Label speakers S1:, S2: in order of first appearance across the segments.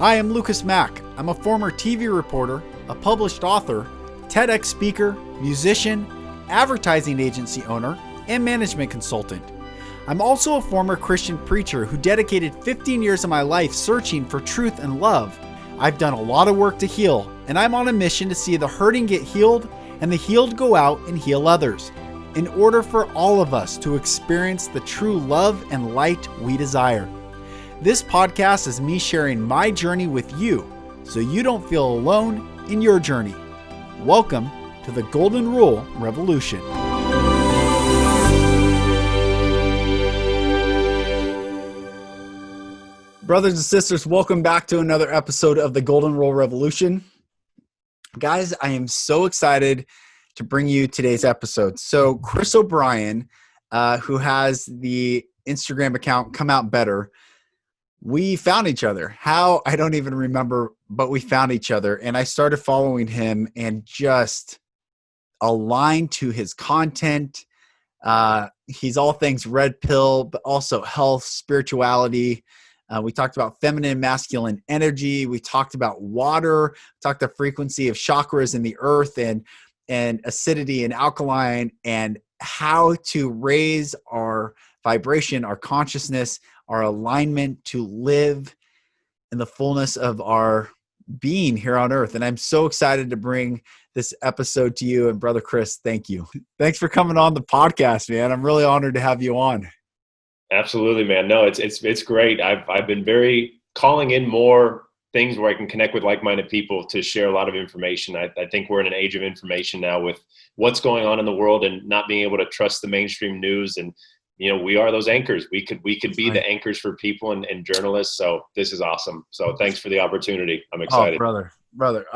S1: Hi, I'm Lucas Mack. I'm a former TV reporter, a published author, TEDx speaker, musician, advertising agency owner, and management consultant. I'm also a former Christian preacher who dedicated 15 years of my life searching for truth and love. I've done a lot of work to heal, and I'm on a mission to see the hurting get healed and the healed go out and heal others, in order for all of us to experience the true love and light we desire. This podcast is me sharing my journey with you, so you don't feel alone in your journey. Welcome to the Golden Rule Revolution. Brothers and sisters, welcome back to another episode of the Golden Rule Revolution. Guys, I am so excited to bring you today's episode. So Chris OBrien, who has the Instagram account Come Out Better, we found each other. How? I don't even remember, but we found each other. And I started following him and just aligned to his content. He's all things red pill, but also health, spirituality. We talked about feminine, masculine energy. We talked about water, talked the frequency of chakras in the earth and acidity and alkaline, and how to raise our vibration, our consciousness, our alignment to live in the fullness of our being here on earth. And I'm so excited to bring this episode to you. And Brother Chris, thank you. Thanks for coming on the podcast, man. I'm really honored to have you on.
S2: Absolutely, man. No, it's great. I've been very calling in more things where I can connect with like-minded people to share a lot of information. I think we're in an age of information now with what's going on in the world and not being able to trust the mainstream news. And we are those anchors. We could be the anchors for people and journalists. So this is awesome. So thanks for the opportunity. I'm excited.
S1: Oh, brother,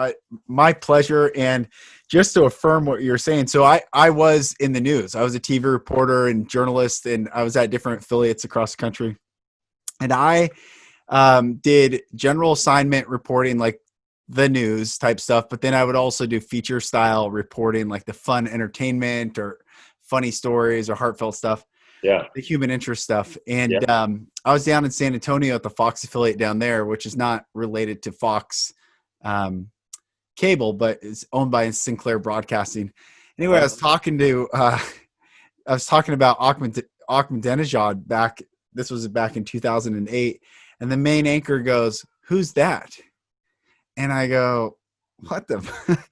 S1: my pleasure. And just to affirm what you're saying. So I was in the news. I was a TV reporter and journalist, and I was at different affiliates across the country. And I did general assignment reporting, like the news type stuff. But then I would also do feature style reporting, like the fun entertainment or funny stories or heartfelt stuff.
S2: Yeah.
S1: The human interest stuff. And I was down in San Antonio at the Fox affiliate down there, which is not related to Fox cable, but it's owned by Sinclair Broadcasting. Anyway, I was talking about Ahmadinejad back. This was back in 2008. And the main anchor goes, "Who's that?" And I go, what the fuck?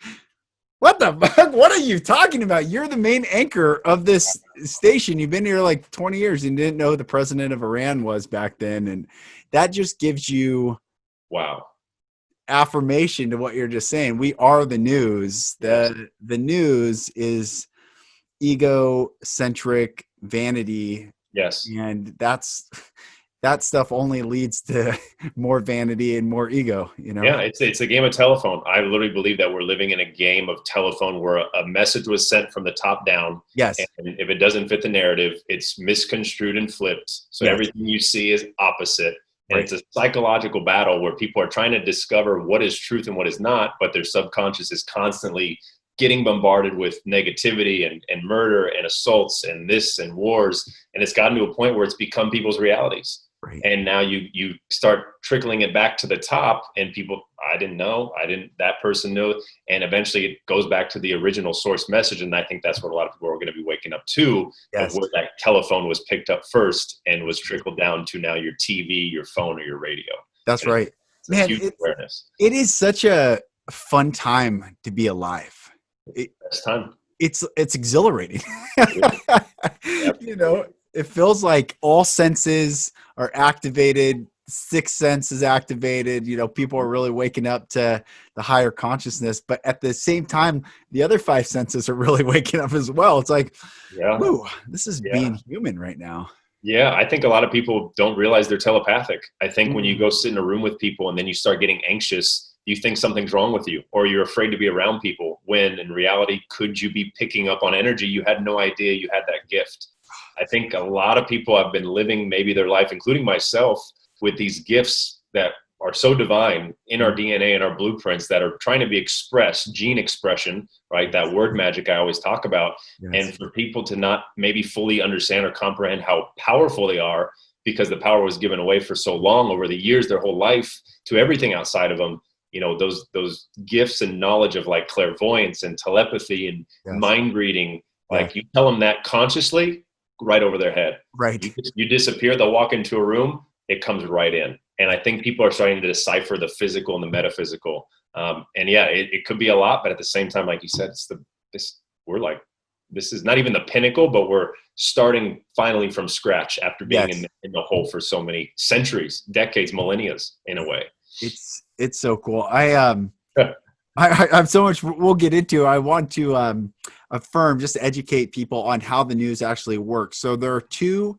S1: What are you talking about? You're the main anchor of this station. You've been here like 20 years and didn't know who the president of Iran was back then. And that just gives you affirmation to what you're just saying. We are the news. The news is egocentric vanity.
S2: Yes.
S1: And that stuff only leads to more vanity and more ego,
S2: Yeah, it's a game of telephone. I literally believe that we're living in a game of telephone where a message was sent from the top down.
S1: Yes.
S2: And if it doesn't fit the narrative, it's misconstrued and flipped. So everything you see is opposite. And It's a psychological battle where people are trying to discover what is truth and what is not, but their subconscious is constantly getting bombarded with negativity and murder and assaults and this and wars. And it's gotten to a point where it's become people's realities.
S1: Right.
S2: And now you start trickling it back to the top, and people, that person knew. And eventually it goes back to the original source message. And I think that's what a lot of people are going to be waking up to, of where that telephone was picked up first and was trickled down to now your TV, your phone, or your radio.
S1: That's right.
S2: Man, huge awareness.
S1: It is such a fun time to be alive.
S2: Best time.
S1: It's exhilarating.
S2: Yep.
S1: It feels like all senses are activated. Sixth sense is activated. People are really waking up to the higher consciousness, but at the same time, the other five senses are really waking up as well. It's like, woo, this is being human right now.
S2: Yeah, I think a lot of people don't realize they're telepathic. I think when you go sit in a room with people and then you start getting anxious, you think something's wrong with you, or you're afraid to be around people, when in reality, could you be picking up on energy? You had no idea you had that gift. I think a lot of people have been living maybe their life, including myself, with these gifts that are so divine in our DNA and our blueprints that are trying to be expressed, gene expression, right? That word magic I always talk about. Yes. And for people to not maybe fully understand or comprehend how powerful they are, because the power was given away for so long over the years, their whole life, to everything outside of them. You know, those gifts and knowledge of like clairvoyance and telepathy and mind reading, like you tell them that consciously, right over their head.
S1: Right.
S2: You disappear, they'll walk into a room, it comes right in. And I think people are starting to decipher the physical and the metaphysical. And yeah, it could be a lot, but at the same time, like you said, this is not even the pinnacle, but we're starting finally from scratch after being in the hole for so many centuries, decades, millennia in a way.
S1: It's so cool. I'm so much we'll get into. I want to affirm, just to educate people on how the news actually works. So there are two,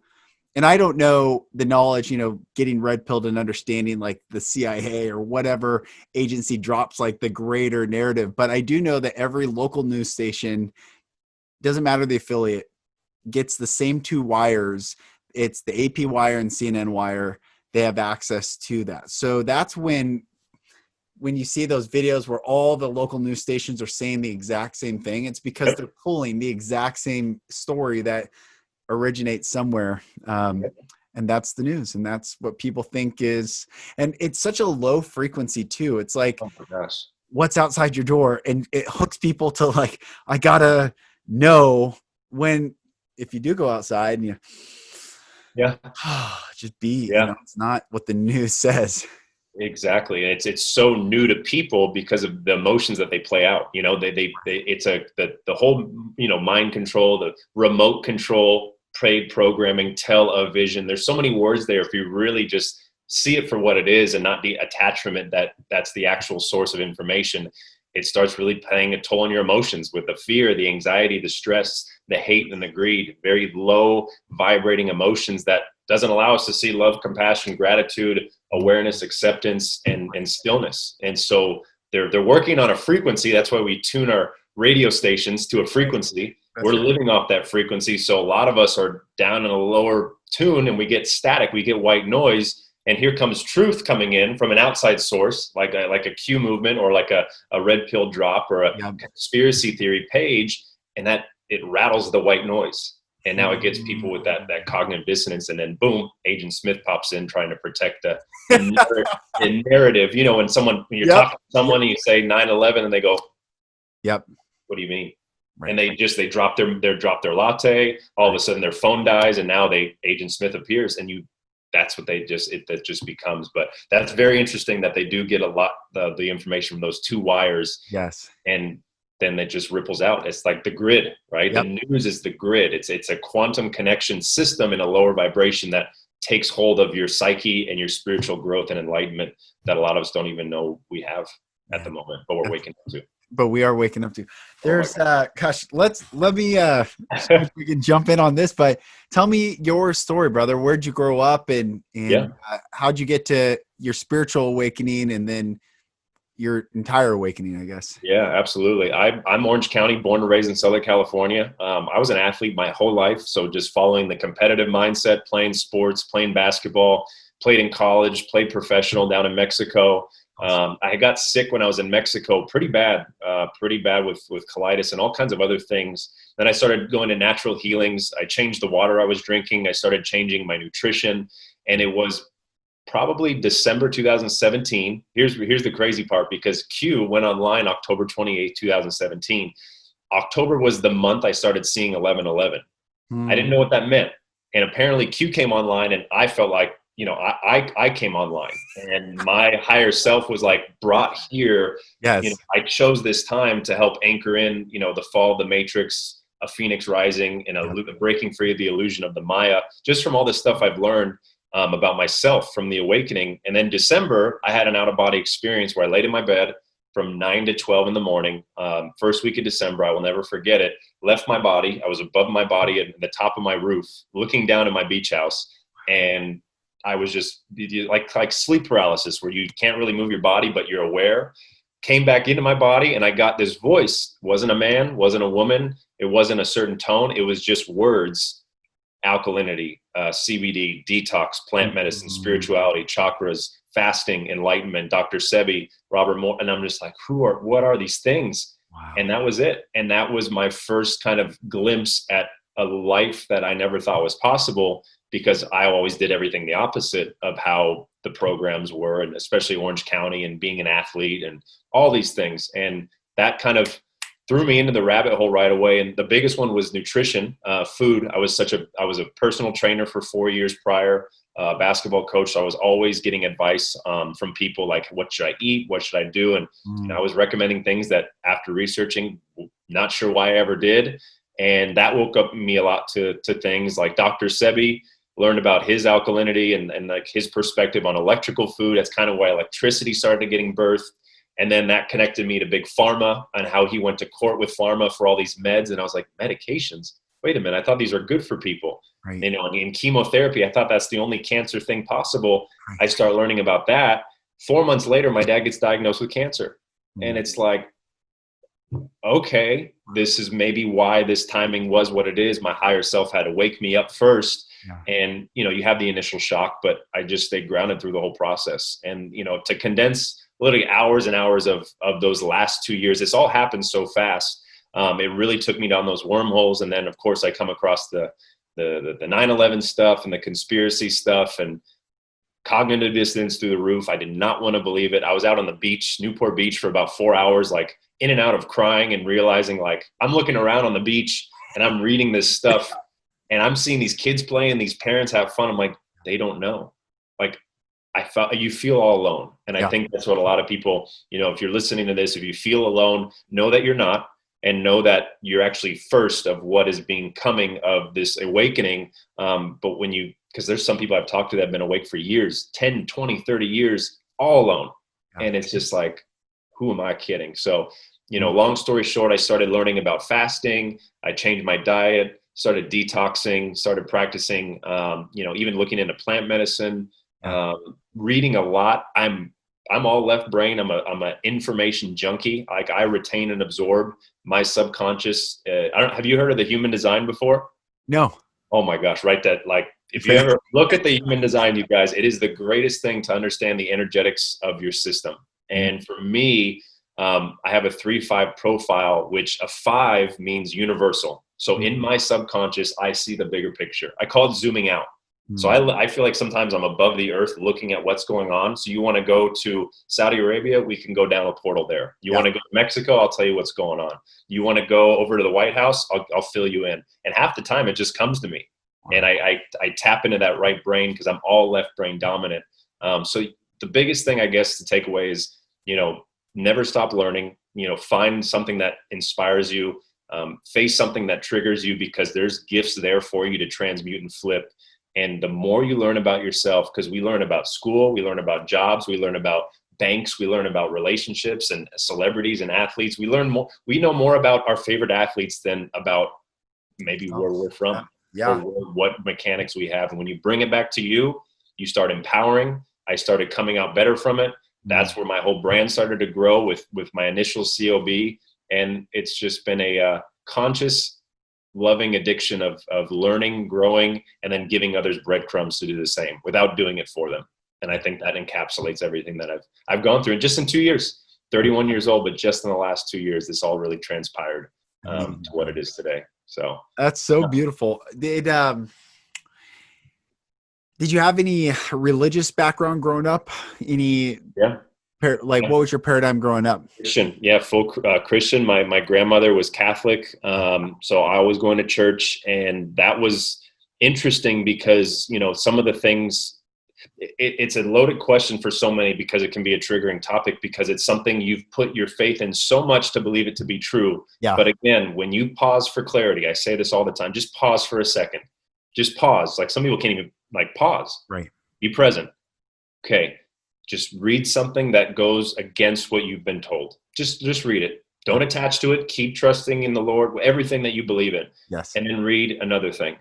S1: and I don't know the knowledge, you know, getting red pilled and understanding like the CIA or whatever agency drops like the greater narrative. But I do know that every local news station, doesn't matter the affiliate, gets the same two wires. It's the AP wire and CNN wire. They have access to that. So that's when you see those videos where all the local news stations are saying the exact same thing, it's because they're pulling the exact same story that originates somewhere. And that's the news. And that's what people think is, and it's such a low frequency too. It's like,
S2: oh my gosh,
S1: what's outside your door? And it hooks people to like, I gotta know when, if you do go outside and you, just be, you know, it's not what the news says.
S2: Exactly. And it's so new to people because of the emotions that they play out. You know, it's the whole, you know, mind control, the remote control, paid programming, television. There's so many words there. If you really just see it for what it is and not the attachment that's the actual source of information, it starts really playing a toll on your emotions with the fear, the anxiety, the stress, the hate, and the greed. Very low vibrating emotions that doesn't allow us to see love, compassion, gratitude, awareness, acceptance, and stillness. And so they're working on a frequency. That's why we tune our radio stations to a frequency. We're living off that frequency. So a lot of us are down in a lower tune and we get static, we get white noise. And here comes truth coming in from an outside source, like a Q movement or like a red pill drop or a conspiracy theory page, and that it rattles the white noise. And now it gets people with that cognitive dissonance, and then boom, Agent Smith pops in trying to protect the narrative. You know, when you're talking to someone and you say 9/11 and they go, "Yep, what do you mean?" Right. And they drop their latte. All of a sudden, their phone dies, and now Agent Smith appears, and that's what that just becomes. But that's very interesting that they do get a lot of the information from those two wires.
S1: Yes.
S2: And then it just ripples out. It's like the grid, right? Yep. The news is the grid. It's a quantum connection system in a lower vibration that takes hold of your psyche and your spiritual growth and enlightenment that a lot of us don't even know we have at the moment, but we're waking up to.
S1: But we are waking up to. There's gosh, let me see if we can jump in on this, but tell me your story, brother. Where'd you grow up and how'd you get to your spiritual awakening and then your entire awakening, I guess?
S2: Yeah, absolutely. I'm Orange County, born and raised in Southern California. I was an athlete my whole life. So just following the competitive mindset, playing sports, playing basketball, played in college, played professional down in Mexico. I got sick when I was in Mexico, pretty bad with colitis and all kinds of other things. Then I started going to natural healings. I changed the water I was drinking. I started changing my nutrition, and it was probably December 2017. Here's the crazy part, because Q went online October 28, 2017. October was the month I started seeing 11/11. I didn't know what that meant. And apparently Q came online, and I felt like, you know, I came online, and my higher self was like brought here.
S1: Yes.
S2: You know, I chose this time to help anchor in, you know, the fall of the Matrix, a phoenix rising, and a breaking free of the illusion of the Maya, just from all the stuff I've learned about myself from the awakening. And then December, I had an out-of-body experience where I laid in my bed from 9 to 12 in the morning. First week of December, I will never forget it. Left my body. I was above my body at the top of my roof, looking down at my beach house. And I was just like sleep paralysis, where you can't really move your body, but you're aware. Came back into my body, and I got this voice. Wasn't a man, wasn't a woman. It wasn't a certain tone. It was just words: alkalinity, CBD, detox, plant medicine, spirituality, chakras, fasting, enlightenment, Dr. Sebi, Robert Moore. And I'm just like, what are these things? Wow. And that was it. And that was my first kind of glimpse at a life that I never thought was possible, because I always did everything the opposite of how the programs were, and especially Orange County and being an athlete and all these things. And that kind of threw me into the rabbit hole right away. And the biggest one was nutrition, food. I was a personal trainer for 4 years prior, basketball coach. So I was always getting advice from people like, what should I eat? What should I do? And I was recommending things that after researching, not sure why I ever did. And that woke up me a lot to things like Dr. Sebi. Learned about his alkalinity and like his perspective on electrical food. That's kind of why electricity started getting birthed. And then that connected me to Big Pharma and how he went to court with Pharma for all these meds. And I was like, medications? Wait a minute. I thought these are good for people.
S1: Right.
S2: You know, in chemotherapy, I thought that's the only cancer thing possible.
S1: Right.
S2: I start learning about that. 4 months later, my dad gets diagnosed with cancer. And it's like, okay, this is maybe why this timing was what it is. My higher self had to wake me up first. Yeah. And, you know, you have the initial shock, but I just stayed grounded through the whole process. And, you know, to condense literally hours and hours of those last 2 years, this all happened so fast. It really took me down those wormholes. And then, of course, I come across the 9/11 stuff and the conspiracy stuff and cognitive dissonance through the roof. I did not want to believe it. I was out on the beach, Newport Beach, for about 4 hours, like in and out of crying and realizing, like, I'm looking around on the beach and I'm reading this stuff and I'm seeing these kids play and these parents have fun. I'm like, they don't know. Like, you feel all alone. And I think that's what a lot of people, you know, if you're listening to this, if you feel alone, know that you're not, and know that you're actually first of what is being coming of this awakening. But because there's some people I've talked to that have been awake for years, 10, 20, 30 years, all alone. And it's just like, who am I kidding? So, you know, long story short, I started learning about fasting. I changed my diet, started detoxing, started practicing, you know, even looking into plant medicine, reading a lot. I'm all left brain. I'm a information junkie. Like, I retain and absorb my subconscious. Have you heard of the human design before?
S1: No.
S2: Oh my gosh. Right. That, like, if you ever look at the human design, you guys, it is the greatest thing to understand the energetics of your system. And for me, I have a 3-5 profile, which a 5 means universal. So in my subconscious, I see the bigger picture. I call it zooming out. So I feel like sometimes I'm above the earth looking at what's going on. So you want to go to Saudi Arabia, we can go down a portal there. You want to go to Mexico, I'll tell you what's going on. You want to go over to the White House, I'll fill you in. And half the time it just comes to me. And I tap into that right brain because I'm all left brain dominant. So the biggest thing, I guess, to take away is, you know, never stop learning. You know, find something that inspires you. Face something that triggers you, because there's gifts there for you to transmute and flip. And the more you learn about yourself, because we learn about school, we learn about jobs, we learn about banks, we learn about relationships and celebrities and athletes. We learn more. We know more about our favorite athletes than about maybe where we're from, or what mechanics we have. And when you bring it back to you, you start empowering. I started coming out better from it. That's where my whole brand started to grow with my initial COB. And it's just been a conscious, loving addiction of learning, growing, and then giving others breadcrumbs to do the same without doing it for them. And I think that encapsulates everything that I've gone through. And just in 2 years, 31 years old, but just in the last 2 years, this all really transpired to what it is today. So
S1: that's so beautiful. Did you have any religious background growing up? What was your paradigm growing up?
S2: Christian, full Christian. My grandmother was Catholic, so I was going to church, and that was interesting because, you know, some of the things. It's a loaded question for so many because it can be a triggering topic because it's something you've put your faith in so much to believe it to be true. Yeah. But again, when you pause for clarity, I say this all the time, just pause for a second. Just pause. Like, some people can't even pause.
S1: Right.
S2: Be present. Okay. Just read something that goes against what you've been told. Just read it. Don't attach to it. Keep trusting in the Lord, everything that you believe in.
S1: Yes.
S2: And then read another thing,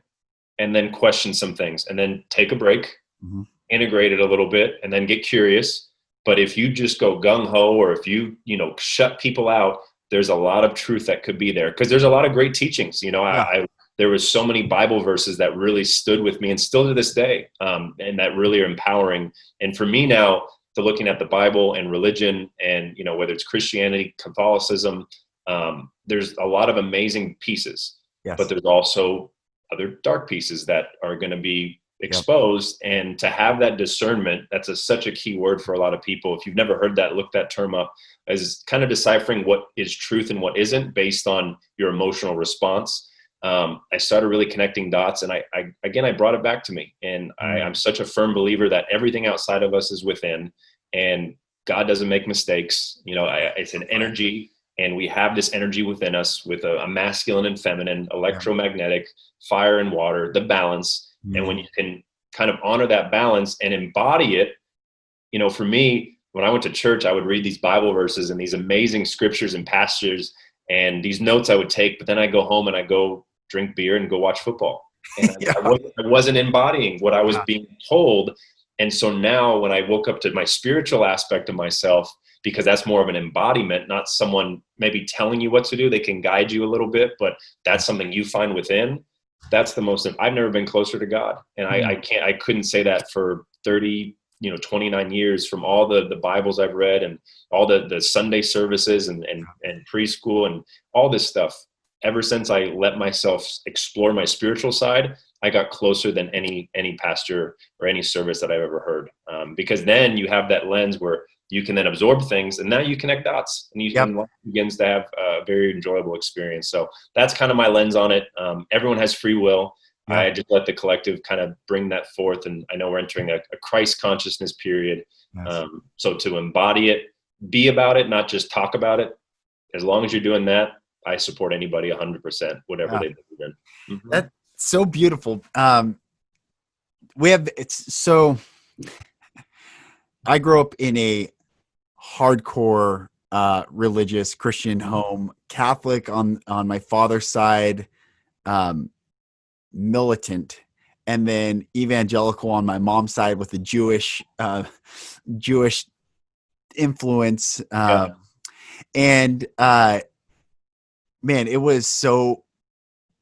S2: and then question some things, and then take a break, integrate it a little bit, and then get curious. But if you just go gung ho, or if you shut people out, there's a lot of truth that could be there, because there's a lot of great teachings. There was so many Bible verses that really stood with me, and still to this day, and that really are empowering. And for me now, to looking at the Bible and religion, and whether it's Christianity, Catholicism, there's a lot of amazing pieces.
S1: Yes.
S2: But there's also other dark pieces that are going to be exposed. And to have that discernment, that's such a key word for a lot of people. If you've never heard that, look that term up, as kind of deciphering what is truth and what isn't based on your emotional response. I started really connecting dots, and I brought it back to me. And I'm such a firm believer that everything outside of us is within, and God doesn't make mistakes. It's an energy, and we have this energy within us with a masculine and feminine, electromagnetic, fire and water, the balance. And when you can kind of honor that balance and embody it, for me, when I went to church, I would read these Bible verses and these amazing scriptures and passages and these notes I would take, but then I go home and I go drink beer and go watch football. And I wasn't embodying what I was being told. And so now when I woke up to my spiritual aspect of myself, because that's more of an embodiment, not someone maybe telling you what to do. They can guide you a little bit, but that's something you find within. That's the most, I've never been closer to God. And I couldn't say that for 29 years, from all the Bibles I've read and all the Sunday services and preschool and all this stuff. Ever since I let myself explore my spiritual side, I got closer than any pastor or any service that I've ever heard. Because then you have that lens where you can then absorb things, and now you connect dots, and life begins to have a very enjoyable experience. So that's kind of my lens on it. Everyone has free will. Yeah. I just let the collective kind of bring that forth. And I know we're entering a Christ consciousness period. Nice. So to embody it, be about it, not just talk about it. As long as you're doing that, I support anybody 100%, whatever they believe in. Mm-hmm.
S1: That's so beautiful. I grew up in a hardcore religious Christian home, Catholic on my father's side, militant, and then evangelical on my mom's side with the Jewish influence. And man, it was so,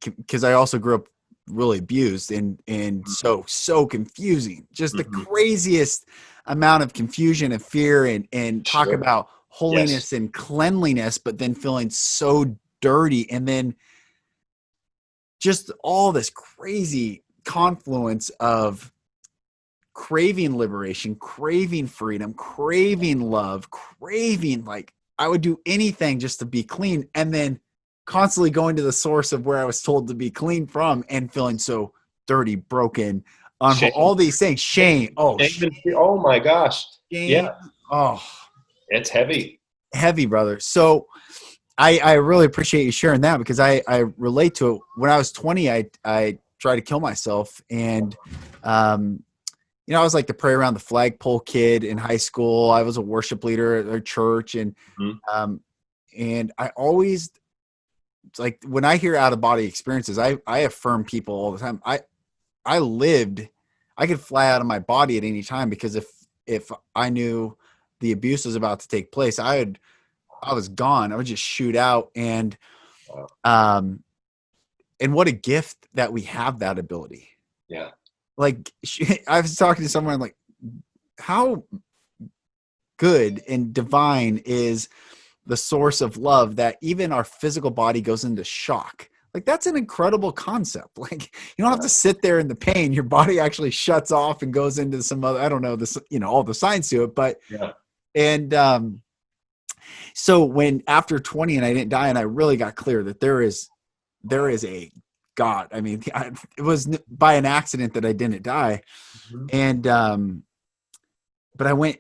S1: because I also grew up really abused and so confusing, just the craziest amount of confusion and fear and talk about holiness and cleanliness, but then feeling so dirty. And then just all this crazy confluence of craving liberation, craving freedom, craving love, craving, like I would do anything just to be clean. And then constantly going to the source of where I was told to be clean from and feeling so dirty, broken, all these things. Shame. Oh
S2: my gosh.
S1: Shame.
S2: Yeah.
S1: Oh,
S2: it's heavy,
S1: brother. So I really appreciate you sharing that, because I relate to it. When I was 20, I tried to kill myself. And, I was like the pray around the flagpole kid in high school. I was a worship leader at our church. And, and I always, like, when I hear out of body experiences, I affirm people all the time. I could fly out of my body at any time, because if I knew the abuse was about to take place, I was gone. I would just shoot out. And, and what a gift that we have that ability.
S2: Yeah.
S1: Like I was talking to someone like, how good and divine is the source of love that even our physical body goes into shock. Like that's an incredible concept. Like you don't have to sit there in the pain. Your body actually shuts off and goes into some other, I don't know this, all the science to it, but, and, so when after 20 and I didn't die, and I really got clear that there is a God. I mean, it was by an accident that I didn't die. And, but I went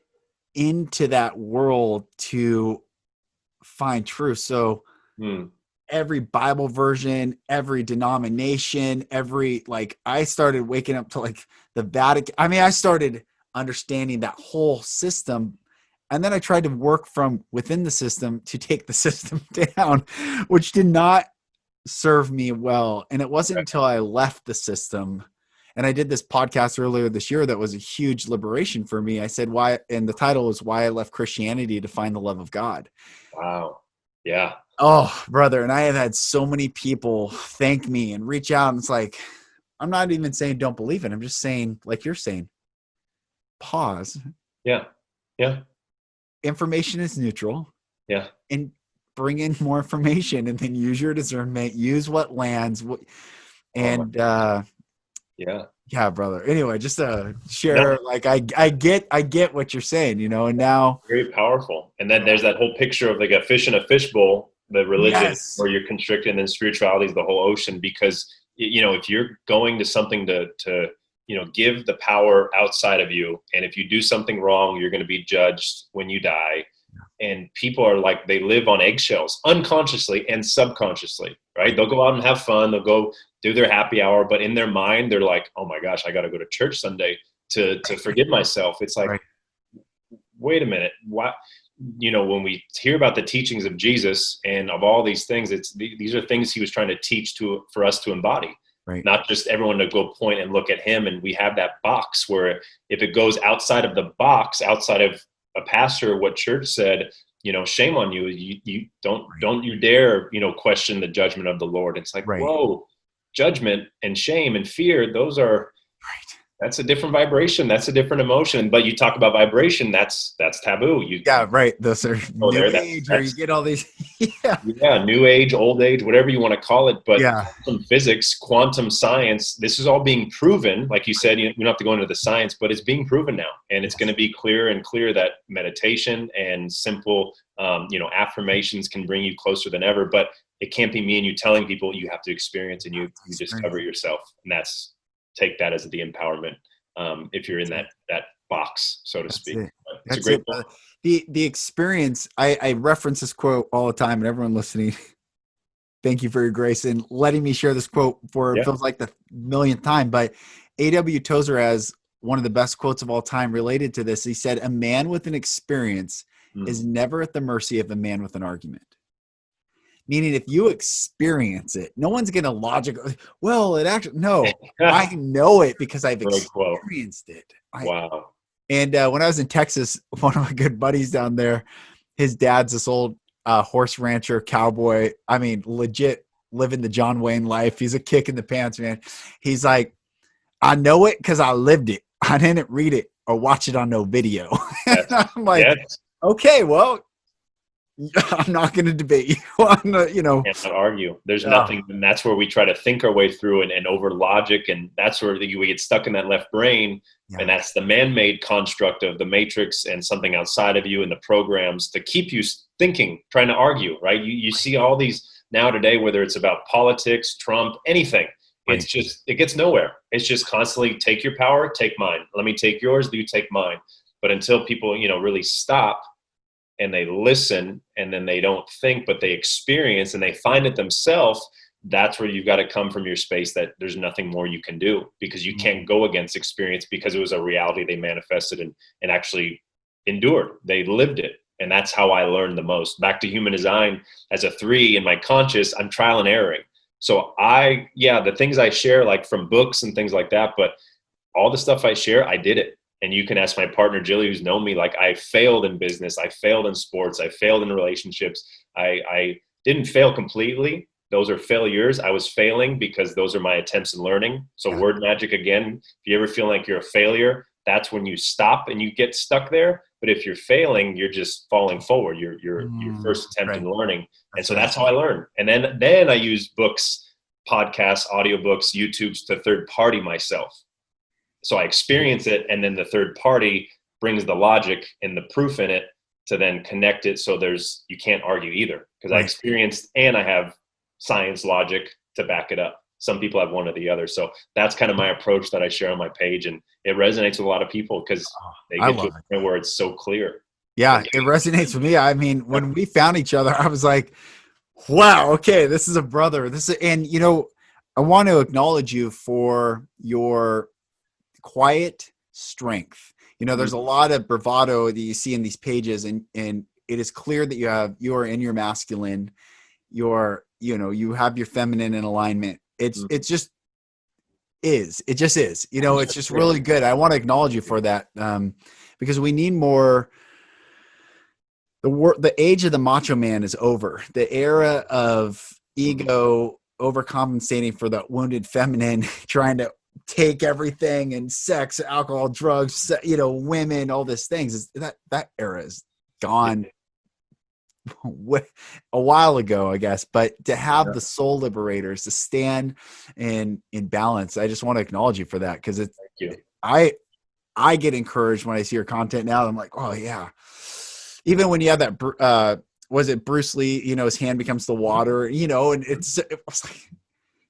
S1: into that world to find truth. So every Bible version, every denomination, I started waking up to like the Vatican. I mean, I started understanding that whole system. And then I tried to work from within the system to take the system down, which did not serve me well. And it wasn't until I left the system, and I did this podcast earlier this year that was a huge liberation for me. I said why, and the title was Why I Left Christianity to Find the Love of God.
S2: Wow. Yeah.
S1: Oh, brother. And I have had so many people thank me and reach out. And it's like, I'm not even saying don't believe it. I'm just saying, like you're saying, pause.
S2: Yeah. Yeah.
S1: Information is neutral.
S2: Yeah.
S1: And bring in more information, and then use your discernment, use what lands. And Yeah, brother. Anyway, just to
S2: No,
S1: share, like I get what you're saying, and now
S2: very powerful. And then there's that whole picture of like a fish in a fishbowl, the religion
S1: yes,
S2: where you're constricted, and then spirituality is the whole ocean. Because if you're going to something to give the power outside of you, and if you do something wrong, you're going to be judged when you die. And people are like, they live on eggshells unconsciously and subconsciously, right? They'll go out and have fun. They'll go do their happy hour, but in their mind, they're like, oh my gosh, I got to go to church Sunday to forgive myself. It's like,
S1: right,
S2: wait a minute. What, when we hear about the teachings of Jesus and of all these things, these are things he was trying to teach for us to embody,
S1: right,
S2: not just everyone to go point and look at him. And we have that box where if it goes outside of the box, outside of a pastor, what church said, shame on you. You don't you dare, question the judgment of the Lord. It's like,
S1: right,
S2: whoa, judgment and shame and fear,
S1: right.
S2: that's a different vibration. That's a different emotion. But you talk about vibration, that's taboo.
S1: Yeah, right. Those are
S2: Go
S1: new
S2: there.
S1: age, or you
S2: That's
S1: get all these. Yeah,
S2: yeah, new age, old age, whatever you want to call it. But
S1: yeah,
S2: quantum physics, quantum science, this is all being proven. Like you said, we don't have to go into the science, but it's being proven now. And it's going to be clearer and clearer that meditation and simple, affirmations can bring you closer than ever. But it can't be me and you telling people. You have to experience, and you discover it yourself. And take that as the empowerment. If you're in that box, so to speak.
S1: it.
S2: It's a
S1: That's
S2: great
S1: it.
S2: book.
S1: The experience. I reference this quote all the time, and everyone listening, thank you for your grace and letting me share this quote for it
S2: Yeah.
S1: feels like the millionth time. But A.W. Tozer has one of the best quotes of all time related to this. He said, "A man with an experience is never at the mercy of a man with an argument." Meaning, if you experience it, no one's going to logically, well, it actually, no, I know it because I've
S2: Great quote.
S1: experienced it.
S2: Wow.
S1: And when I was in Texas, one of my good buddies down there, his dad's this old horse rancher, cowboy. I mean, legit living the John Wayne life. He's a kick in the pants, man. He's like, I know it because I lived it. I didn't read it or watch it on no video. And
S2: Yes.
S1: I'm like,
S2: Yes.
S1: okay, well, I'm not going to debate you. I'm not,
S2: Cannot argue. There's nothing, and that's where we try to think our way through and over logic, and that's where we get stuck in that left brain,
S1: Yeah.
S2: and that's the man-made construct of the matrix and something outside of you and the programs to keep you thinking, trying to argue, right? You see all these now today, whether it's about politics, Trump, anything, it's just, it gets nowhere. It's just constantly take your power, take mine. Let me take yours, you take mine. But until people, really stop and they listen, and then they don't think, but they experience and they find it themselves, that's where you've got to come from your space that there's nothing more you can do, because you can't go against experience, because it was a reality they manifested and actually endured. They lived it. And that's how I learned the most. Back to human design, as a 3 in my conscious, I'm trial and erroring. So the things I share, like from books and things like that, but all the stuff I share, I did it. And you can ask my partner, Jilly, who's known me, like I failed in business. I failed in sports. I failed in relationships. I didn't fail completely. Those are failures. I was failing because those are my attempts in learning. So word magic again, if you ever feel like you're a failure, that's when you stop and you get stuck there. But if you're failing, you're just falling forward. You're your first attempt in learning. And so that's how I learned. And then I use books, podcasts, audiobooks, YouTubes to third party myself. So I experience it, and then the third party brings the logic and the proof in it to then connect it. So you can't argue either, because I experienced and I have science logic to back it up. Some people have one or the other. So that's kind of my approach that I share on my page, and it resonates with a lot of people because they get to a point where it's so clear.
S1: Yeah, it resonates with me. I mean, when we found each other, I was like, wow, okay, this is a brother. And I want to acknowledge you for your quiet strength. There's a lot of bravado that you see in these pages, and it is clear that you are in your masculine, you have your feminine in alignment. It just is. It's just really good. I want to acknowledge you for that, because we need more. The age of the macho man is over. The era of ego overcompensating for the wounded feminine, trying to take everything, and sex, alcohol, drugs, women, all these things, that era is gone a while ago, I guess, but to have
S2: Yeah.
S1: the soul liberators to stand in balance, I just want to acknowledge you for that. Because it's,
S2: Thank you.
S1: I get encouraged when I see your content now. I'm like, oh yeah. Even when you have that, was it Bruce Lee, his hand becomes the water, and it was like,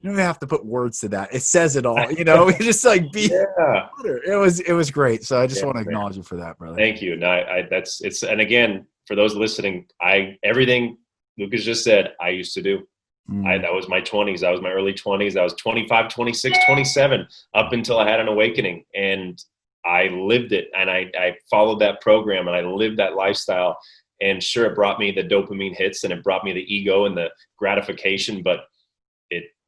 S1: you don't even have to put words to that. It says it all, you just like be
S2: Yeah.
S1: water. It was great. So I just
S2: Yeah,
S1: want to
S2: man.
S1: acknowledge you for that, brother.
S2: Thank you. No, and again, for those listening, everything Lucas just said, I used to do. That was my 20s. That was my early 20s. I was 25, 26, 27, up until I had an awakening. And I lived it. And I followed that program and I lived that lifestyle. And sure, it brought me the dopamine hits and it brought me the ego and the gratification, but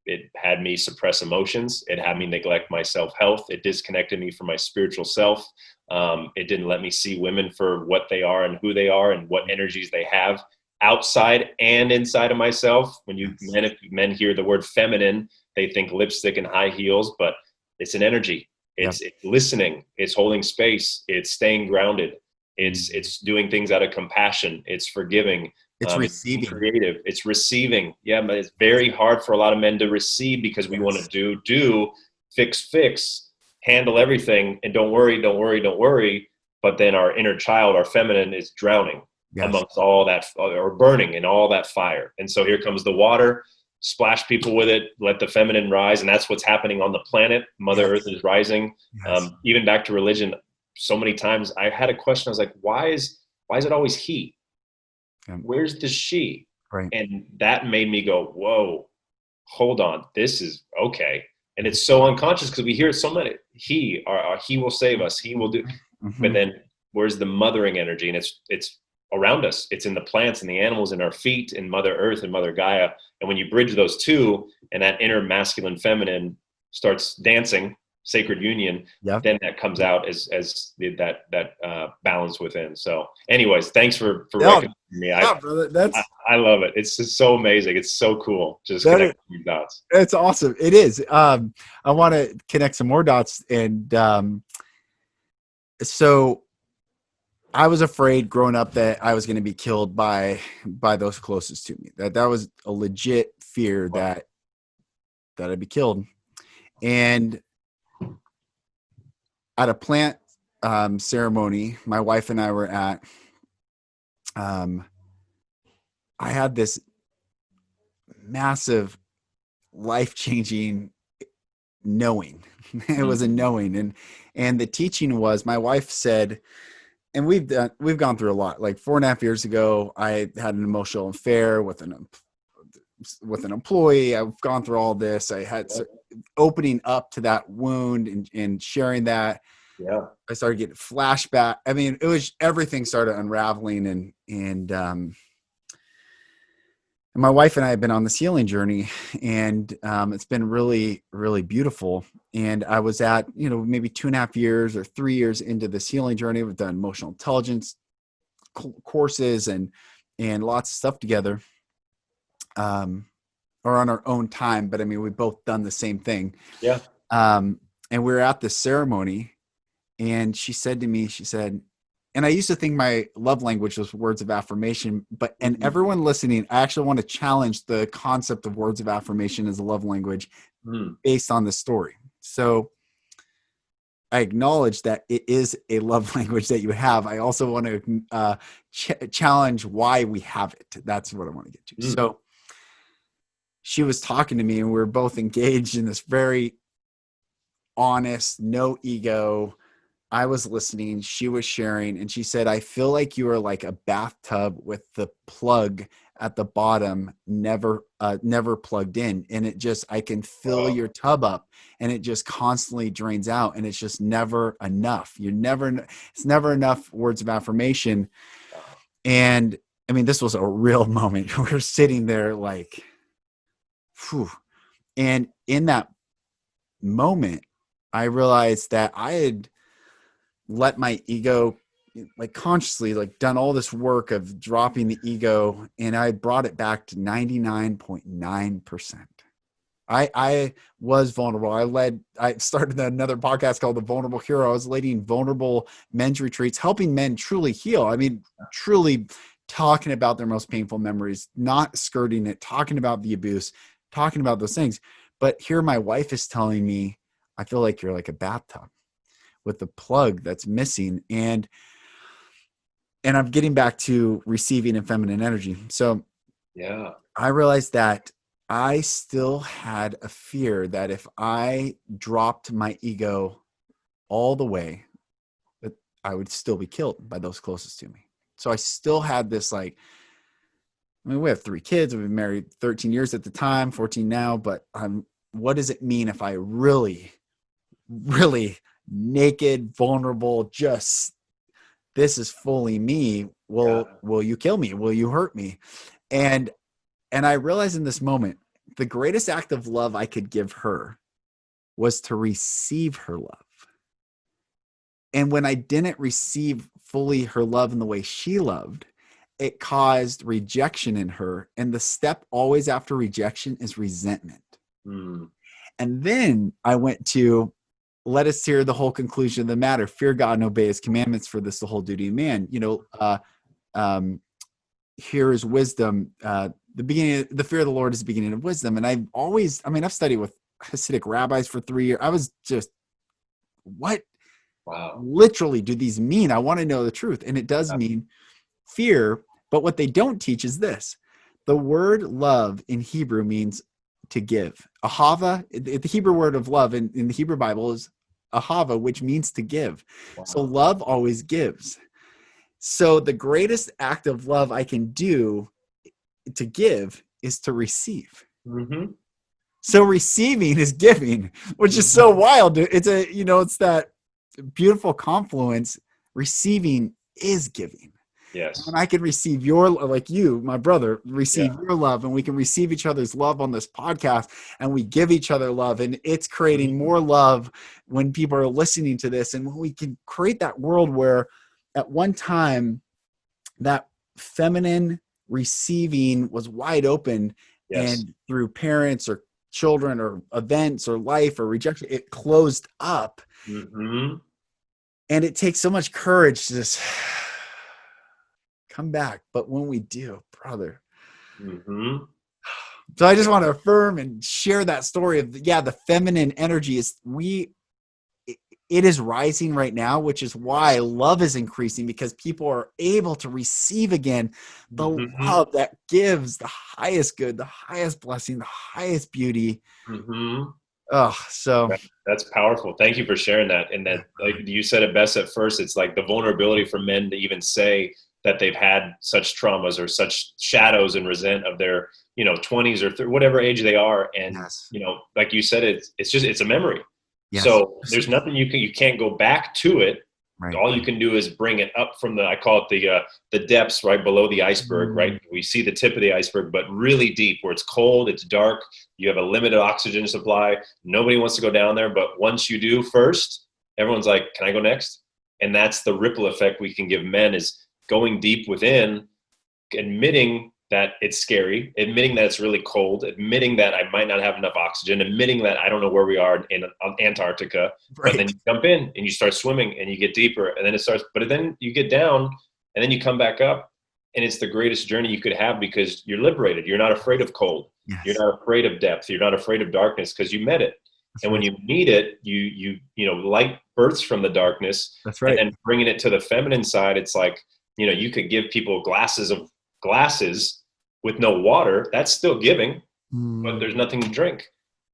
S2: it had me suppress emotions. It had me neglect my self-health. It disconnected me from my spiritual self. It didn't let me see women for what they are and who they are and what energies they have outside and inside of myself. When if men hear the word feminine, they think lipstick and high heels, but it's an energy. It's listening. It's holding space. It's staying grounded. It's doing things out of compassion. It's forgiving.
S1: It's receiving.
S2: It's creative. It's receiving. Yeah, but it's very hard for a lot of men to receive because we want to do, fix, handle everything, and don't worry. But then our inner child, our feminine, is drowning amongst all that, or burning in all that fire. And so here comes the water, splash people with it, let the feminine rise. And that's what's happening on the planet. Mother Earth is rising. Even back to religion, so many times I had a question. I was like, why is it always he? Where's the she?
S1: Right.
S2: And that made me go, whoa, hold on. This is okay. And it's so unconscious because we hear it so many. He will save us. He will do. But then where's the mothering energy? And it's around us. It's in the plants and the animals, in our feet, in Mother Earth and Mother Gaia. And when you bridge those two and that inner masculine feminine starts dancing, sacred union, then that comes out as that balance within. So anyways, thanks for recognizing me.
S1: Brother,
S2: I love it. It's just so amazing. It's so cool. Just connecting these dots.
S1: It's awesome. It is. I want to connect some more dots. And so I was afraid growing up that I was going to be killed by those closest to me. That was a legit fear that I'd be killed. And at a plant ceremony my wife and I were at, I had this massive life-changing knowing. It was a knowing. And the teaching was, my wife said, and we've gone through a lot. Like 4.5 years ago, I had an emotional affair with an employee. I've gone through all this. I had opening up to that wound and sharing that.
S2: Yeah.
S1: I started getting flashback. I mean, it was, everything started unraveling, and my wife and I have been on this healing journey, and it's been really, really beautiful. And I was at, maybe 2.5 years or 3 years into this healing journey. We've done emotional intelligence courses and lots of stuff together, or on our own time. But I mean, we've both done the same thing.
S2: Yeah.
S1: And we were at this ceremony, and she said to me, and I used to think my love language was words of affirmation, and everyone listening, I actually want to challenge the concept of words of affirmation as a love language based on this story. So I acknowledge that it is a love language that you have. I also want to challenge why we have it. That's what I want to get to. So she was talking to me, and we were both engaged in this very honest, no ego. I was listening, she was sharing, and she said, I feel like you are like a bathtub with the plug at the bottom, never plugged in. And I can fill your tub up, and it just constantly drains out, and it's just never enough. It's never enough words of affirmation. And I mean, this was a real moment. We were sitting there like, whew. And in that moment, I realized that I had let my ego, like consciously, like done all this work of dropping the ego, and I brought it back to 99.9%. I was vulnerable. I started another podcast called The Vulnerable Hero. I was leading vulnerable men's retreats, helping men truly heal. I mean, truly talking about their most painful memories, not skirting it, talking about the abuse, talking about those things. But here my wife is telling me, I feel like you're like a bathtub with the plug that's missing. And I'm getting back to receiving and feminine energy. So
S2: Yeah.
S1: I realized that I still had a fear that if I dropped my ego all the way, that I would still be killed by those closest to me. So I still had this, like, I mean, we have 3 kids. We've been married 13 years at the time, 14 now. But what does it mean if I really, really naked, vulnerable, just this is fully me? Will you kill me? Will you hurt me? And I realized in this moment, the greatest act of love I could give her was to receive her love. And when I didn't receive fully her love in the way she loved, it caused rejection in her. And the step always after rejection is resentment.
S2: Mm.
S1: And then I went to, let us hear the whole conclusion of the matter. Fear God and obey his commandments, for this the whole duty of man. Here is wisdom. The fear of the Lord is the beginning of wisdom. And I've studied with Hasidic rabbis for 3 years. I was just, what literally do these mean? I want to know the truth. And it does mean fear. But what they don't teach is this. The word love in Hebrew means to give. Ahava, the Hebrew word of love in the Hebrew Bible is ahava, which means to give. Wow. So love always gives. So the greatest act of love I can do to give is to receive.
S2: Mm-hmm.
S1: So receiving is giving, which is so wild. It's that beautiful confluence. Receiving is giving.
S2: Yes.
S1: And I can receive your, like you, my brother, receive your love, and we can receive each other's love on this podcast, and we give each other love, and it's creating more love when people are listening to this. And when we can create that world where at one time that feminine receiving was wide open, and through parents or children or events or life or rejection, it closed up.
S2: Mm-hmm.
S1: And it takes so much courage to just come back. But when we do, brother.
S2: Mm-hmm.
S1: So I just want to affirm and share that story of, the feminine energy it is rising right now, which is why love is increasing, because people are able to receive again the love that gives the highest good, the highest blessing, the highest beauty.
S2: Mm-hmm.
S1: So
S2: that's powerful. Thank you for sharing that. And that, like you said it best at first, it's like the vulnerability for men to even say that they've had such traumas or such shadows and resent of their, 20s or whatever age they are. And, like you said, it's a memory. Yes. So there's nothing you can't go back to it. Right. All you can do is bring it up from I call it the depths right below the iceberg, right? We see the tip of the iceberg, but really deep where it's cold, it's dark, you have a limited oxygen supply. Nobody wants to go down there. But once you do first, everyone's like, can I go next? And that's the ripple effect we can give men, is going deep within, admitting that it's scary, admitting that it's really cold, admitting that I might not have enough oxygen, admitting that I don't know where we are in Antarctica, but then you jump in and you start swimming and you get deeper, and then but then you get down and then you come back up, and it's the greatest journey you could have because you're liberated. You're not afraid of cold. Yes. You're not afraid of depth. You're not afraid of darkness because you met it. That's and right. When you meet it, you light births from the darkness. That's right. And then bringing it to the feminine side, it's like, you could give people glasses with no water. That's still giving, but there's nothing to drink.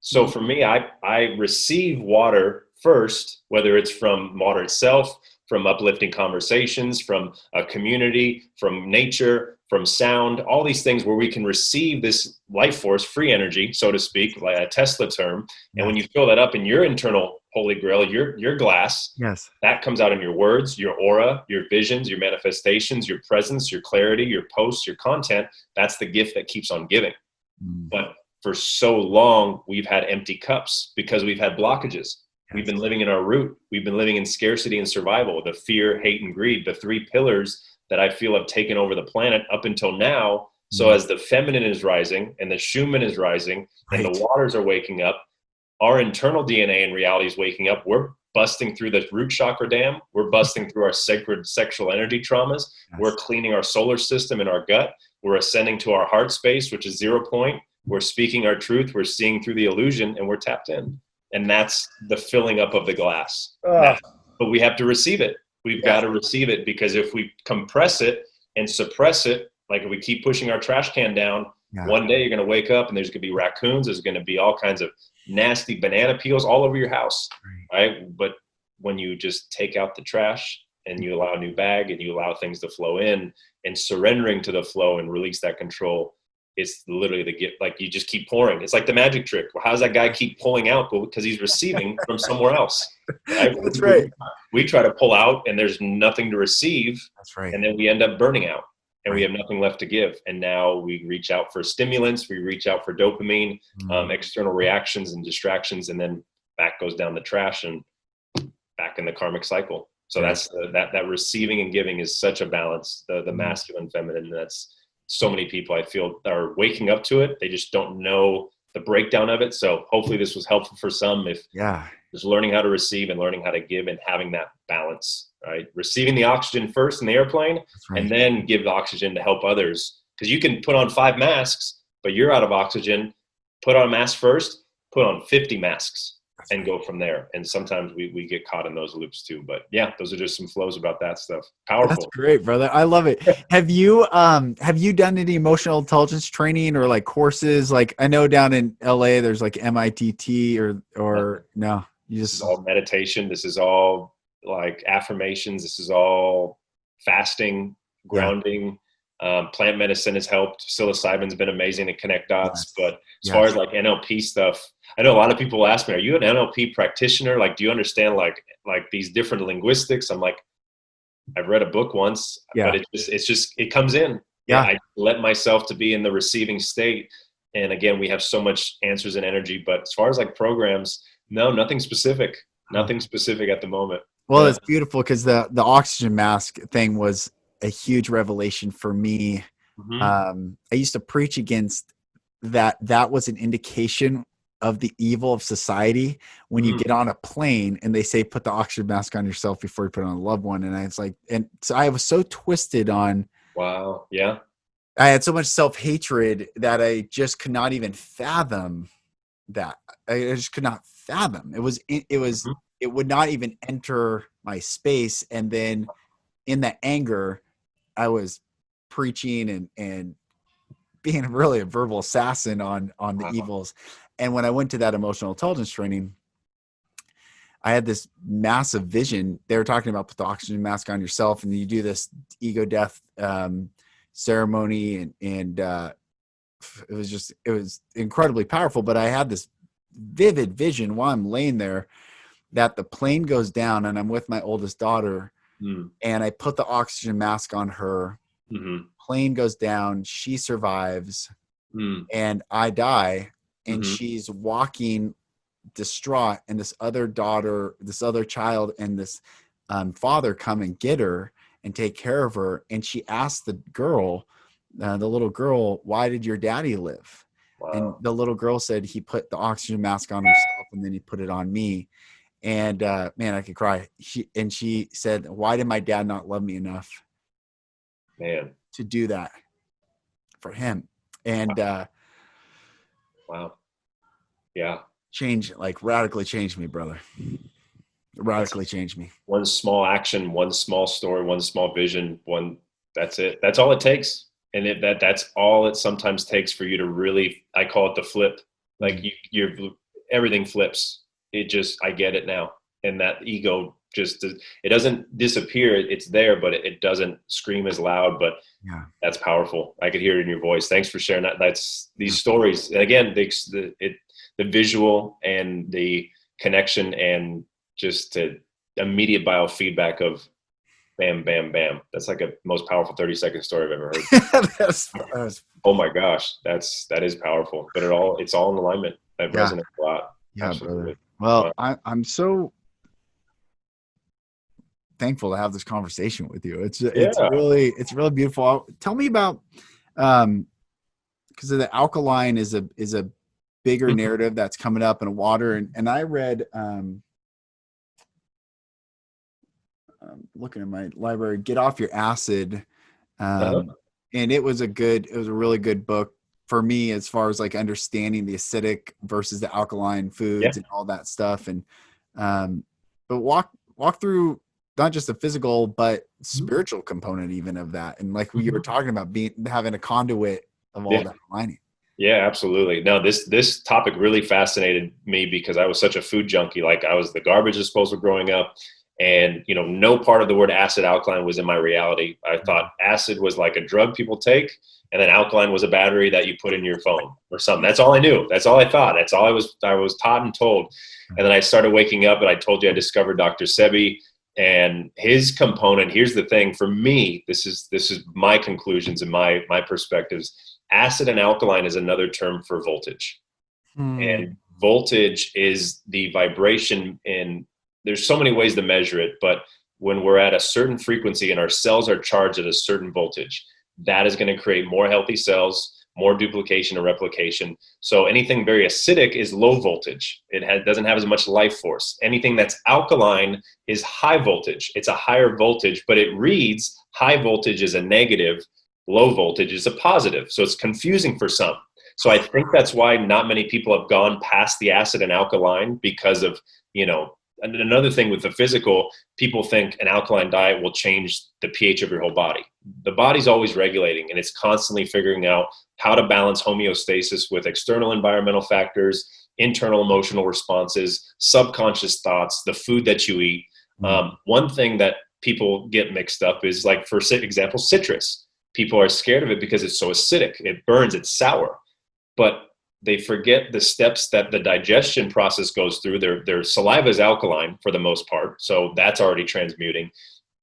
S2: So for me, I receive water first, whether it's from water itself, from uplifting conversations, from a community, from nature, from sound, all these things where we can receive this life force, free energy, so to speak, like a Tesla term. And when you fill that up in your internal holy grail, your glass, that comes out in your words, your aura, your visions, your manifestations, your presence, your clarity, your posts, your content. That's the gift that keeps on giving. But for so long, we've had empty cups because we've had blockages. We've been living in our root. We've been living in scarcity and survival, the fear, hate, and greed, the 3 pillars that I feel have taken over the planet up until now. So as the feminine is rising and the Schumann is rising and the waters are waking up, our internal DNA and reality is waking up. We're busting through the root chakra dam. We're busting through our sacred sexual energy traumas.
S1: Yes.
S2: We're cleaning our solar system and our gut. We're ascending to our heart space, which is 0 point. We're speaking our truth. We're seeing through the illusion, and we're tapped in. And that's the filling up of the glass. But we have to receive it. We've got to receive it, because if we compress it and suppress it, like if we keep pushing our trash can down, one day you're going to wake up and there's going to be raccoons. There's going to be all kinds of nasty banana peels all over your house. Right? But when you just take out the trash and you allow a new bag and you allow things to flow in, and surrendering to the flow and release that control, it's literally the gift. Like you just keep pouring. It's like the magic trick. Well, how does that guy keep pulling out? Well, because he's receiving from somewhere else. Right?
S1: That's right.
S2: We try to pull out and there's nothing to receive.
S1: That's right.
S2: And then we end up burning out and we have nothing left to give. And now we reach out for stimulants. We reach out for dopamine, external reactions and distractions, and then back goes down the trash and back in the karmic cycle. So that's that receiving and giving is such a balance, the masculine, feminine. That's so many people I feel are waking up to it. They just don't know the breakdown of it. So hopefully this was helpful for some. If just learning how to receive and learning how to give and having that balance, right? Receiving the oxygen first in the airplane, and then give the oxygen to help others. Because you can put on 5 masks, but you're out of oxygen. Put on a mask first, put on 50 masks. And go from there. And sometimes we get caught in those loops too. But yeah, those are just some flows about that stuff. Powerful.
S1: That's great, brother. I love it. Have you done any emotional intelligence training or like courses? Like I know down in LA there's like MITT or no, you just
S2: this is all meditation. This is all like affirmations. This is all fasting, grounding. Plant medicine has helped. Psilocybin's been amazing to connect dots. But as far as like NLP stuff, I know a lot of people ask me, are you an NLP practitioner? Like, do you understand like these different linguistics? I'm like, I've read a book once, but it comes in. I let myself to be in the receiving state. And again, we have so much answers and energy, but as far as like programs, no, nothing specific at the moment.
S1: Well, it's beautiful because the oxygen mask thing was a huge revelation for me. I used to preach against that. That was an indication of the evil of society when you get on a plane and they say put the oxygen mask on yourself before you put it on a loved one. And I was like, and so I was so twisted on.
S2: Wow. Yeah.
S1: I had so much self-hatred that I just could not even fathom that. I just could not fathom. It would not even enter my space. And then in that anger, I was preaching and being really a verbal assassin on the evils. And when I went to that emotional intelligence training, I had this massive vision. They were talking about put the oxygen mask on yourself and you do this ego death ceremony. And it was incredibly powerful. But I had this vivid vision while I'm laying there that the plane goes down and I'm with my oldest daughter and I put the oxygen mask on her. Plane goes down. She survives and I die. And she's walking distraught, and this other child and this father come and get her and take care of her. And she asked the little girl, why did your daddy live? Wow. And the little girl said he put the oxygen mask on himself and then he put it on me. And man, I could cry. She said, why did my dad not love me enough to do that for him? And
S2: wow. Yeah.
S1: Radically changed me, brother. Radically changed me.
S2: One small action, one small story, one small vision, that's it. That's all it takes. And that's all it sometimes takes for you to really, I call it the flip. Like everything flips. I get it now. And that ego it doesn't disappear. It's there, but it doesn't scream as loud, but that's powerful. I could hear it in your voice. Thanks for sharing that. That's these stories. And again, the visual and the connection and just the immediate biofeedback of bam, bam, bam. That's like a most powerful 30-second story I've ever heard. Oh my gosh. That is powerful, but it's all in alignment. That resonates a lot.
S1: Yeah, absolutely. Brother. Well, I'm so thankful to have this conversation with you. It's really beautiful. Tell me about, because the alkaline is a bigger narrative that's coming up in water. And I read, looking at my library, Get Off Your Acid.
S2: Uh-huh.
S1: And it was a really good book for me as far as like understanding the acidic versus the alkaline
S2: Yeah.
S1: foods and all that stuff. And, but walk through not just the physical, but spiritual component even of that. And like you were talking about having a conduit of all
S2: Yeah.
S1: that aligning.
S2: Yeah, absolutely. No, this topic really fascinated me because I was such a food junkie. Like I was the garbage disposal growing up, and no part of the word acid alkaline was in my reality. I thought acid was like a drug people take, and then alkaline was a battery that you put in your phone or something. That's all I knew. That's all I thought. That's all I was taught and told. And then I started waking up, and I told you I discovered Dr. Sebi and his component. Here's the thing for me. This is my conclusions and my perspectives. Acid and alkaline is another term for voltage. And voltage is the vibration in, there's so many ways to measure it, but when we're at a certain frequency and our cells are charged at a certain voltage, that is going to create more healthy cells, more duplication and replication. So anything very acidic is low voltage. It doesn't have as much life force. Anything that's alkaline is high voltage. It's a higher voltage, but it reads high voltage is a negative, low voltage is a positive. So it's confusing for some. So I think that's why not many people have gone past the acid and alkaline because of, and another thing with the physical, people think an alkaline diet will change the pH of your whole body. The body's always regulating, and it's constantly figuring out how to balance homeostasis with external environmental factors, internal emotional responses, subconscious thoughts, the food that you eat. One thing that people get mixed up is, like, for example, citrus. People are scared of it because it's so acidic. It burns, it's sour. But they forget the steps that the digestion process goes through. Their saliva is alkaline for the most part, so that's already transmuting.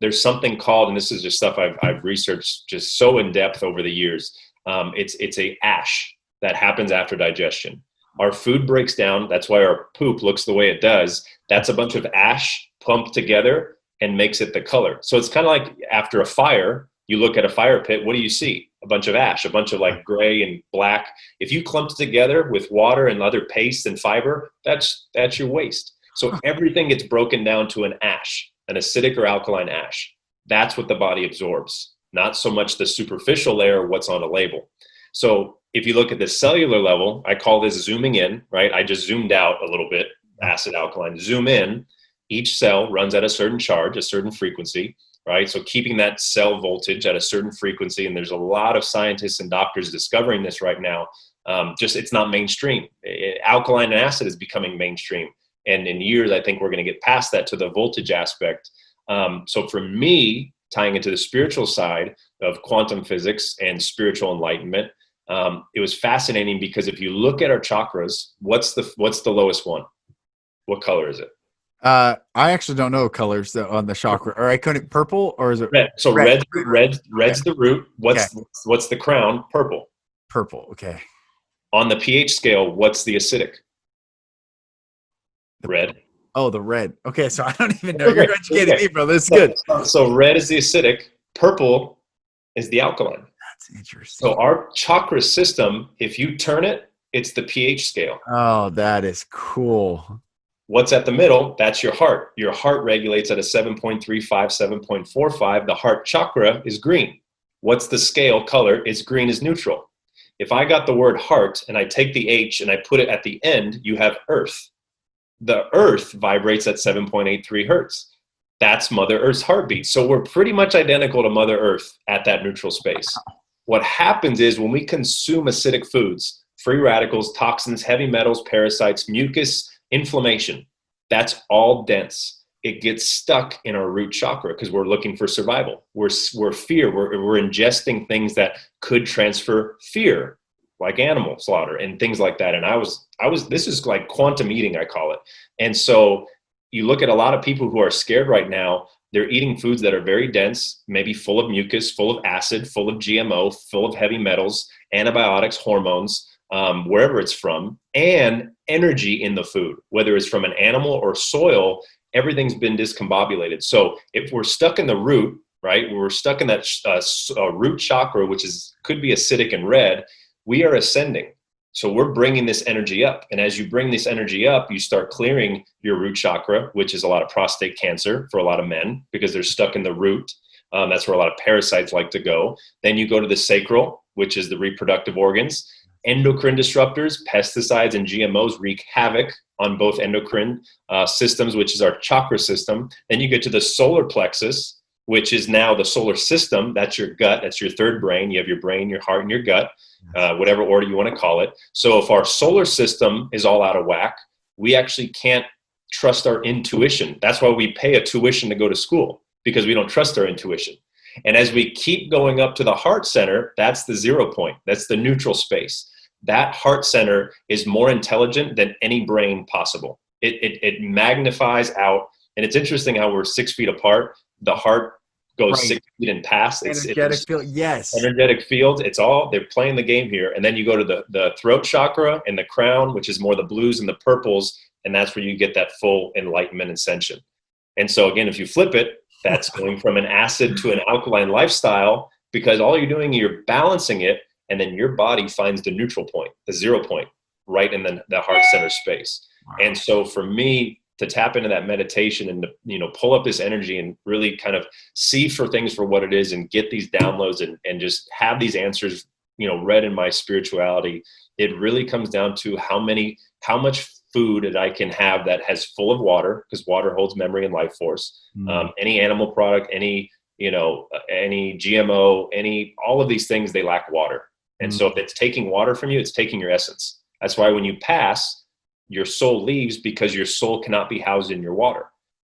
S2: There's something called, and this is just stuff I've researched just so in depth over the years. It's a ash that happens after digestion. Our food breaks down. That's why our poop looks the way it does. That's a bunch of ash pumped together and makes it the color. So it's kind of like after a fire, you look at a fire pit, what do you see? A bunch of ash, a bunch of like gray and black. If you clump it together with water and other paste and fiber, that's your waste. So everything gets broken down to an ash, an acidic or alkaline ash. That's what the body absorbs, not so much the superficial layer of what's on a label. So if you look at the cellular level, I call this zooming in, right? I just zoomed out a little bit, acid, alkaline, zoom in. Each cell runs at a certain charge, a certain frequency, right? So keeping that cell voltage at a certain frequency, and there's a lot of scientists and doctors discovering this right now. Just it's not mainstream. Alkaline and acid is becoming mainstream. And in years, I think we're going to get past that to the voltage aspect. So for me, tying into the spiritual side of quantum physics and spiritual enlightenment, it was fascinating because if you look at our chakras, what's the lowest one? What color is it?
S1: I actually don't know colors on the chakra. Or I couldn't. Purple, or is it
S2: red? So
S1: red?
S2: Red's the root. What's the crown? Purple.
S1: Purple. Okay.
S2: On the pH scale, what's the acidic? Red.
S1: Oh, the red. Okay, so I don't even know. You're educating me, bro. This is good.
S2: So red is the acidic. Purple is the alkaline.
S1: That's interesting.
S2: So our chakra system, if you turn it, it's the pH scale.
S1: Oh, that is cool.
S2: What's at the middle? That's your heart. Your heart regulates at a 7.35, 7.45. The heart chakra is green. What's the scale color? It's green is neutral. If I got the word heart and I take the H and I put it at the end, you have earth. The earth vibrates at 7.83 hertz. That's Mother Earth's heartbeat. So we're pretty much identical to Mother Earth at that neutral space. What happens is when we consume acidic foods, free radicals, toxins, heavy metals, parasites, mucus, inflammation, that's all dense. It gets stuck in our root chakra because we're looking for survival. We're fear. We're ingesting things that could transfer fear, like animal slaughter and things like that. And I was this is like quantum eating, I call it. And so you look at a lot of people who are scared right now, they're eating foods that are very dense, maybe full of mucus, full of acid, full of GMO, full of heavy metals, antibiotics, hormones, wherever it's from, and energy in the food, whether it's from an animal or soil, everything's been discombobulated. So if we're stuck in the root, right, we're stuck in that root chakra, which could be acidic and red, we are ascending. So we're bringing this energy up. And as you bring this energy up, you start clearing your root chakra, which is a lot of prostate cancer for a lot of men because they're stuck in the root. That's where a lot of parasites like to go. Then you go to the sacral, which is the reproductive organs. Endocrine disruptors, pesticides, and GMOs wreak havoc on both endocrine systems, which is our chakra system. Then you get to the solar plexus, which is now the solar system. That's your gut. That's your third brain. You have your brain, your heart, and your gut, whatever order you want to call it. So if our solar system is all out of whack, we actually can't trust our intuition. That's why we pay a tuition to go to school, because we don't trust our intuition. And as we keep going up to the heart center, that's the 0 point. That's the neutral space. That heart center is more intelligent than any brain possible. It magnifies out. And it's interesting how we're 6 feet apart. The heart goes 6 feet and past.
S1: Energetic field, yes.
S2: Energetic fields. It's all, they're playing the game here. And then you go to the throat chakra and the crown, which is more the blues and the purples. And that's where you get that full enlightenment ascension. And so again, if you flip it, that's going from an acid to an alkaline lifestyle, because all you're doing, you're balancing it. And then your body finds the neutral point, the 0 point, right in the heart center space. Wow. And so for me to tap into that meditation and to, pull up this energy and really kind of see for things for what it is and get these downloads and just have these answers, read in my spirituality, it really comes down to how much food that I can have that has full of water, because water holds memory and life force. Any animal product, any GMO, all of these things, they lack water. And so if it's taking water from you, it's taking your essence. That's why when you pass, your soul leaves, because your soul cannot be housed in your water.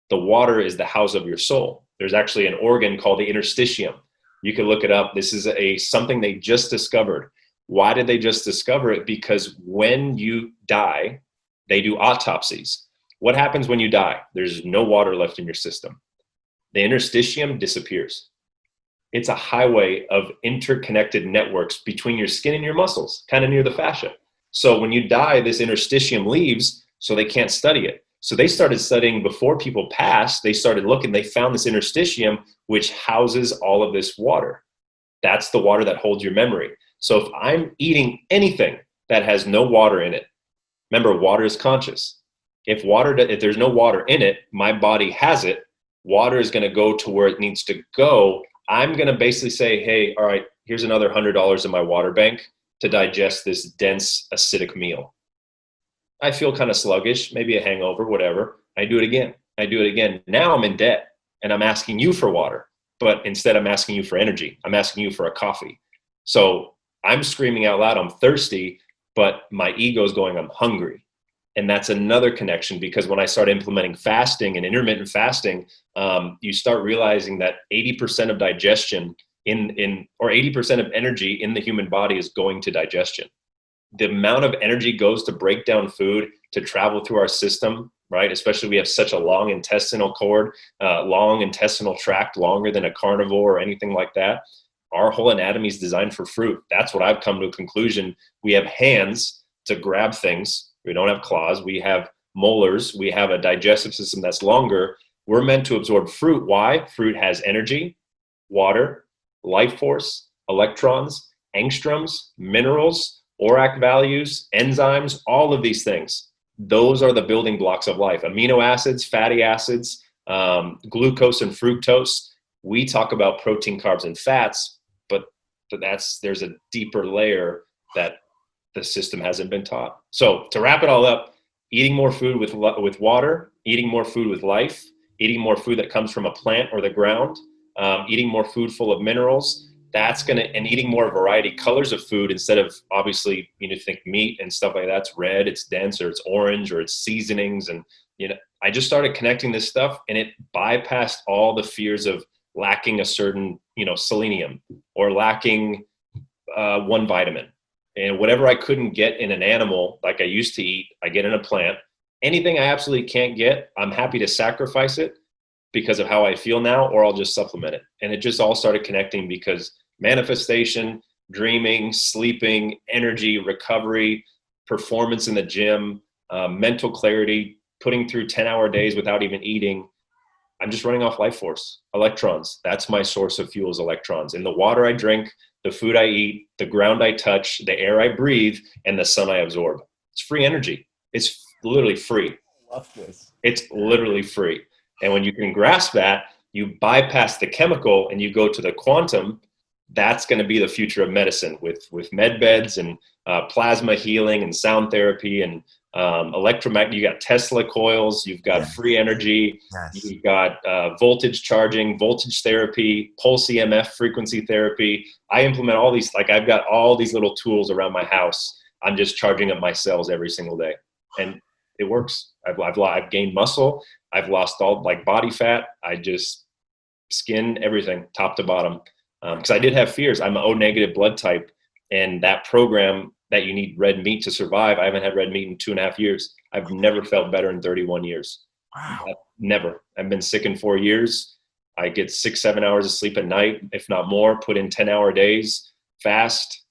S2: The water is the house of your soul. There's actually an organ called the interstitium. You can look it up. This is something they just discovered. Why did they just discover it? Because when you die, they do autopsies. What happens when you die? There's no water left in your system. The interstitium disappears. It's a highway of interconnected networks between your skin and your muscles, kind of near the fascia. So when you die, this interstitium leaves, so they can't study it. So they started studying before people passed. They started looking, they found this interstitium, which houses all of this water. That's the water that holds your memory. So if I'm eating anything that has no water in it, remember, water is conscious. If there's no water in it, my body has it. Water is going to go to where it needs to go. I'm going to basically say, hey, all right, here's another $100 in my water bank to digest this dense acidic meal. I feel kind of sluggish, maybe a hangover, whatever. I do it again. Now I'm in debt and I'm asking you for water, but instead I'm asking you for energy. I'm asking you for a coffee. So I'm screaming out loud, I'm thirsty, but my ego is going, I'm hungry. And that's another connection, because when I start implementing fasting and intermittent fasting, you start realizing that 80% of digestion or 80% of energy in the human body is going to digestion. The amount of energy goes to break down food, to travel through our system, right? Especially we have such a long intestinal cord, long intestinal tract, longer than a carnivore or anything like that. Our whole anatomy is designed for fruit. That's what I've come to a conclusion. We have hands to grab things. We don't have claws. We have molars. We have a digestive system that's longer. We're meant to absorb fruit. Why? Fruit has energy, water, life force, electrons, angstroms, minerals, ORAC values, enzymes, all of these things. Those are the building blocks of life. Amino acids, fatty acids, glucose and fructose. We talk about protein, carbs, and fats, but there's a deeper layer that the system hasn't been taught. So to wrap it all up, eating more food with water, eating more food with life, eating more food that comes from a plant or the ground, eating more food full of minerals, and eating more variety, colors of food instead of, obviously, think meat and stuff like that. It's red, it's dense, or it's orange, or it's seasonings. And, I just started connecting this stuff, and it bypassed all the fears of lacking a certain, selenium or lacking one vitamin. And whatever I couldn't get in an animal, like I used to eat, I get in a plant. Anything I absolutely can't get, I'm happy to sacrifice it because of how I feel now, or I'll just supplement it. And it just all started connecting, because manifestation, dreaming, sleeping, energy, recovery, performance in the gym, mental clarity, putting through 10-hour days without even eating. I'm just running off life force, electrons. That's my source of fuel, is electrons. In the water I drink, the food I eat, the ground I touch, the air I breathe, and the sun I absorb. It's free energy. It's literally free.
S1: I love this.
S2: It's literally free. And when you can grasp that, you bypass the chemical and you go to the quantum. That's going to be the future of medicine with med beds and plasma healing and sound therapy and electromagnetic. You got Tesla coils, you've got free energy, you've got voltage charging, voltage therapy, pulse EMF frequency therapy. I implement all these, like I've got all these little tools around my house. I'm just charging up my cells every single day, and it works. I've gained muscle. I've lost all like body fat. I just skin, everything, top to bottom. Because I did have fears. I'm an O negative blood type, and that program that you need red meat to survive, I haven't had red meat in 2.5 years. I've never felt better in 31 years.
S1: Wow.
S2: Never. I've been sick in 4 years. I get 6-7 hours of sleep at night, if not more, put in 10-hour days, fast.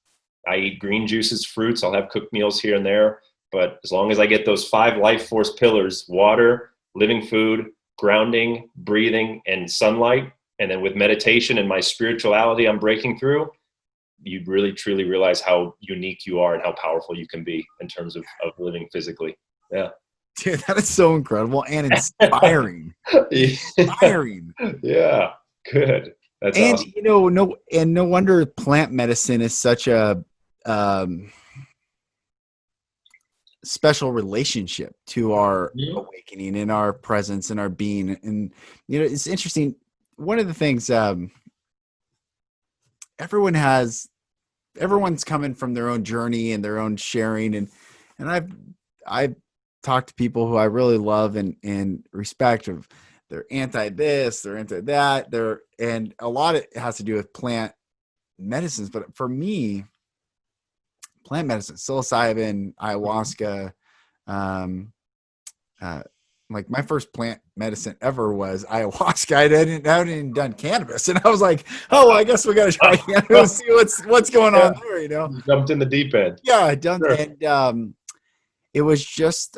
S2: I eat green juices, fruits. I'll have cooked meals here and there. But as long as I get those 5 life force pillars, water, living food, grounding, breathing, and sunlight, and then with meditation and my spirituality I'm breaking through, you really truly realize how unique you are and how powerful you can be in terms of living physically. Yeah.
S1: Dude, that is so incredible and inspiring. Inspiring.
S2: Yeah. Good. That's
S1: and
S2: awesome.
S1: No wonder plant medicine is such a special relationship to our awakening and our presence and our being. And it's interesting. One of the things everyone's coming from their own journey and their own sharing, and I've talked to people who I really love and respect. Of they're anti this, they're anti that, and a lot of it has to do with plant medicines. But for me, plant medicine, psilocybin, ayahuasca, like my first plant medicine ever was ayahuasca. I hadn't even done cannabis, and I was like, "Oh, well, I guess we got to try cannabis, see what's going on there."
S2: You jumped in the deep end.
S1: Yeah, I done,
S2: Sure.
S1: And it was just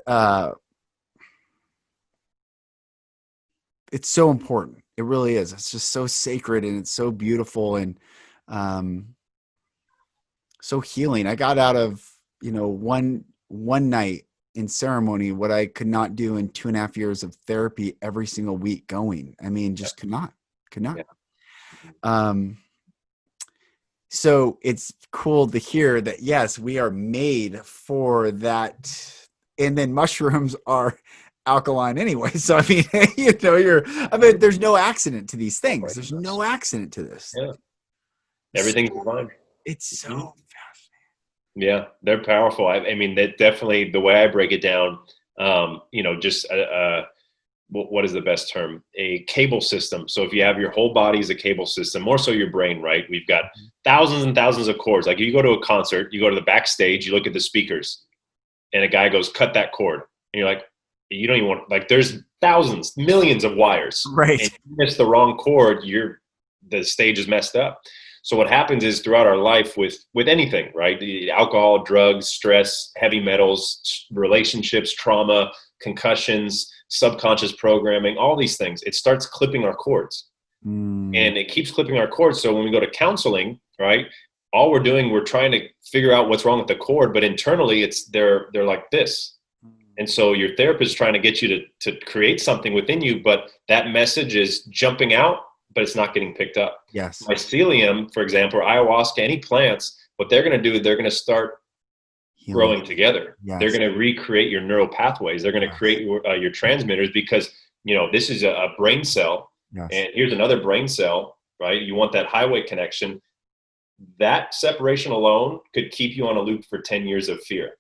S1: it's so important. It really is. It's just so sacred and it's so beautiful and so healing. I got out of one night in ceremony what I could not do in 2.5 years of therapy every single week going. I mean, just could not. Yeah. So it's cool to hear that, yes, we are made for that. And then mushrooms are alkaline anyway. So, I mean, there's no accident to these things. There's no accident to this.
S2: Yeah. Everything's divine.
S1: It's so fascinating.
S2: Yeah, they're powerful. I mean, that definitely the way I break it down, just what is the best term? A cable system. So if you have your whole body as a cable system, more so your brain, right? We've got thousands and thousands of cords. Like you go to a concert, you go to the backstage, you look at the speakers, and a guy goes, "Cut that cord," and you're like, you don't even want, like, there's thousands, millions of wires.
S1: Right.
S2: And if you miss the wrong cord, the stage is messed up. So what happens is throughout our life with anything, right? The alcohol, drugs, stress, heavy metals, relationships, trauma, concussions, subconscious programming, all these things, it starts clipping our cords. And it keeps clipping our cords. So when we go to counseling, right, all we're trying to figure out what's wrong with the cord, but internally they're like this. And so your therapist is trying to get you to create something within you, but that message is jumping out, but it's not getting picked up.
S1: Yes.
S2: Mycelium, for example, or ayahuasca, any plants, what they're going to do, they're going to start growing together. Yes. They're going to recreate your neural pathways. They're going to create your transmitters because, this is a brain cell. Yes. And here's another brain cell, right? You want that highway connection. That separation alone could keep you on a loop for 10 years of fear.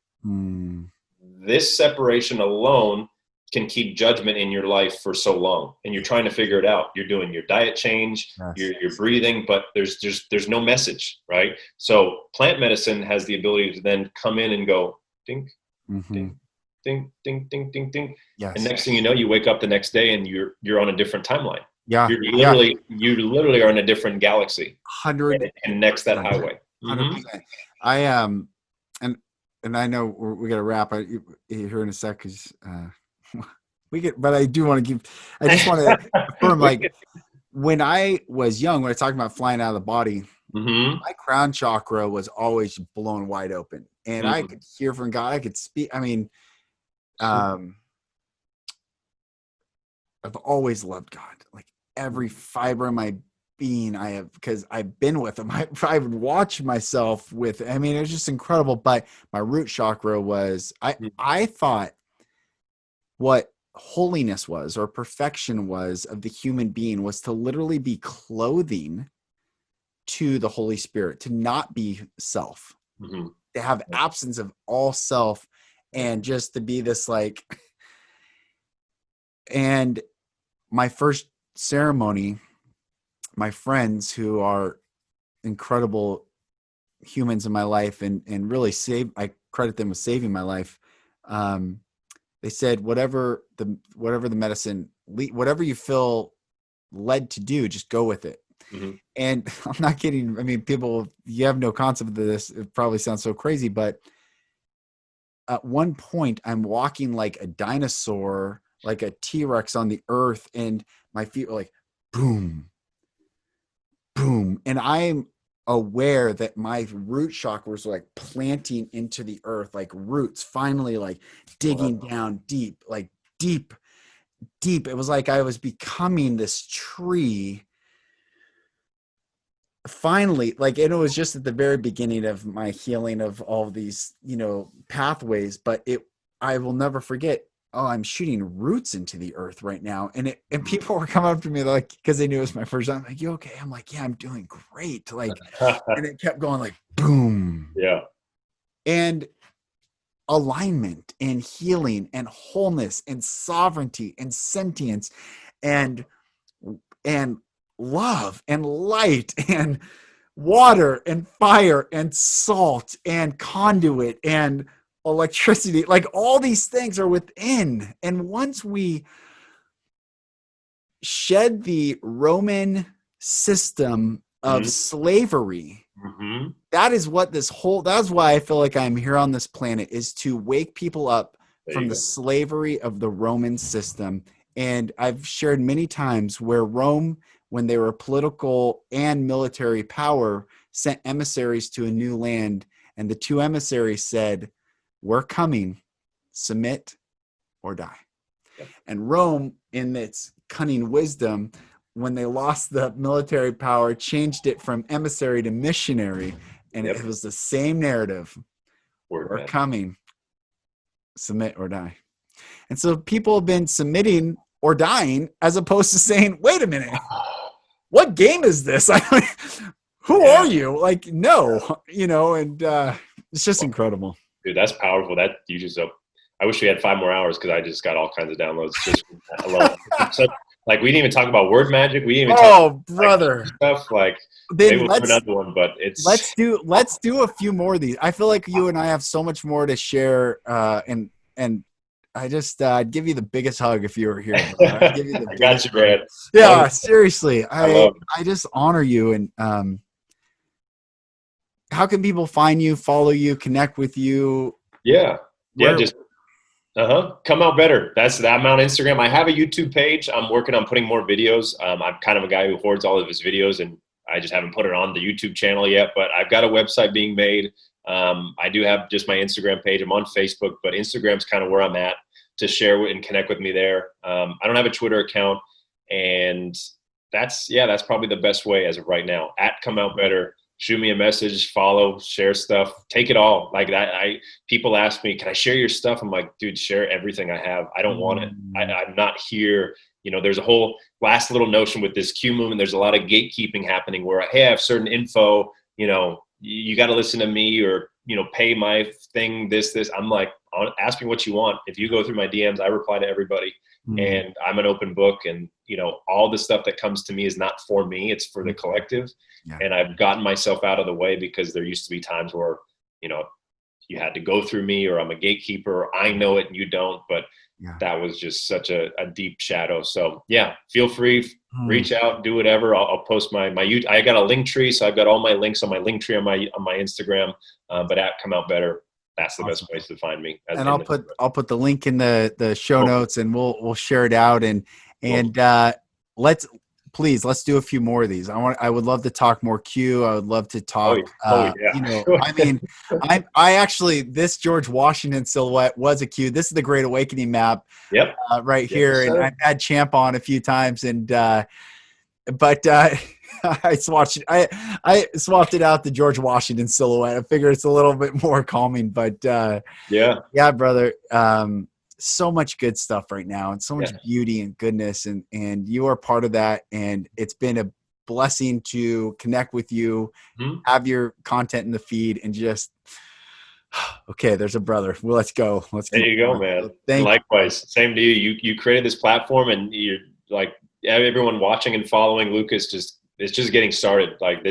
S2: This separation alone can keep judgment in your life for so long, and you're trying to figure it out. You're doing your diet change, you're breathing, but there's no message, right? So plant medicine has the ability to then come in and go ding, ding, ding, ding, ding, ding, ding. Yes. And next thing you know, you wake up the next day and you're on a different timeline. Yeah. You literally are in a different galaxy.
S1: 100.
S2: And it connects that highway.
S1: 100%. I and I know we got to wrap here in a sec because but I do want to I just want to affirm, like, when I was young, when I talked about flying out of the body, My crown chakra was always blown wide open, and I could hear from God. I could speak. I mean, I've always loved God. Like every fiber of my being, I have, because I've been with him. I would watch myself with. I mean, it was just incredible. But my root chakra was. I thought what holiness was or perfection was of the human being was to literally be clothing to the Holy Spirit, to not be self, to have absence of all self, and just to be this like. And my first ceremony, my friends who are incredible humans in my life and really I credit them with saving my life. They said, whatever the medicine, whatever you feel led to do, just go with it. And I'm not kidding. I mean, you have no concept of this. It probably sounds so crazy, but at one point I'm walking like a dinosaur, like a T-Rex on the earth, and my feet were like, boom, boom. And I'm aware that my root chakras were like planting into the earth, like roots, finally like digging down deep, like deep. It was like I was becoming this tree. Finally, like, and it was just at the very beginning of my healing of all of these, pathways, but I will never forget. Oh, I'm shooting roots into the earth right now. And people were coming up to me like, because they knew it was my first time. I'm like, you okay? I'm like, yeah, I'm doing great. Like, and it kept going like, boom.
S2: Yeah.
S1: And alignment and healing and wholeness and sovereignty and sentience and love and light and water and fire and salt and conduit and electricity, like all these things are within. And once we shed the Roman system of slavery, that's why I feel like I'm here on this planet, is to wake people up from the slavery of the Roman system. And I've shared many times where Rome, when they were political and military power, sent emissaries to a new land, and the two emissaries said, we're coming, submit or die. Yep. And Rome, in its cunning wisdom, when they lost the military power, changed it from emissary to missionary. And it was the same narrative. We're coming, submit or die. And so people have been submitting or dying, as opposed to saying, wait a minute, what game is this? Who are you? Like, no, and it's just incredible.
S2: Dude, that's powerful. I wish we had 5 more hours, because I just got all kinds of downloads. I love it. So, like, we didn't even talk about word magic. We didn't even talk
S1: brother.
S2: Stuff like,
S1: then
S2: maybe we'll do another one, but
S1: let's do a few more of these. I feel like you and I have so much more to share. And I just, I'd give you the biggest hug if you were here. I'd give you the
S2: I got you, man.
S1: Yeah, seriously. I just honor you. And how can people find you, follow you, connect with you?
S2: Yeah. Just come out better. I'm on Instagram. I have a YouTube page. I'm working on putting more videos. I'm kind of a guy who hoards all of his videos, and I just haven't put it on the YouTube channel yet, but I've got a website being made. I do have just my Instagram page. I'm on Facebook, but Instagram's kind of where I'm at to share and connect with me there. I don't have a Twitter account, and that's probably the best way as of right now. Come out better. Shoot me a message, follow, share stuff, take it all. Like that, people ask me, can I share your stuff? I'm like, dude, share everything I have. I don't want it. I'm not here. There's a whole last little notion with this Q movement. There's a lot of gatekeeping happening where, hey, I have certain info, you got to listen to me, or, pay my thing, this. I'm like, ask me what you want. If you go through my DMs, I reply to everybody. And I'm an open book, and all the stuff that comes to me is not for me, it's for the collective. And I've gotten myself out of the way, because there used to be times where you had to go through me, or I'm a gatekeeper, or I know it and you don't. But that was just such a deep shadow. So feel free, reach out, do whatever. I'll post my YouTube. I got a link tree, so I've got all my links on my link tree on my Instagram. But Come Out Better, that's the best place to find me.
S1: And I'll put the link in the show notes, and we'll share it out. And let's please, let's do a few more of these. I would love to talk more Q. I would love to talk,
S2: Yeah.
S1: I mean, I actually, this George Washington silhouette was a Q. This is the Great Awakening map.
S2: Yep.
S1: Right here.
S2: Yes,
S1: and I've had Champ on a few times, and, but I swatched it. I swapped it out to George Washington silhouette. I figure it's a little bit more calming, but yeah, brother. So much good stuff right now, and so much beauty and goodness, and you are part of that. And it's been a blessing to connect with you, have your content in the feed, and just okay. There's a brother. Well, let's go.
S2: There you go, man. And likewise, same to you. You created this platform, and you're like everyone watching and following Lucas. It's just getting started. Like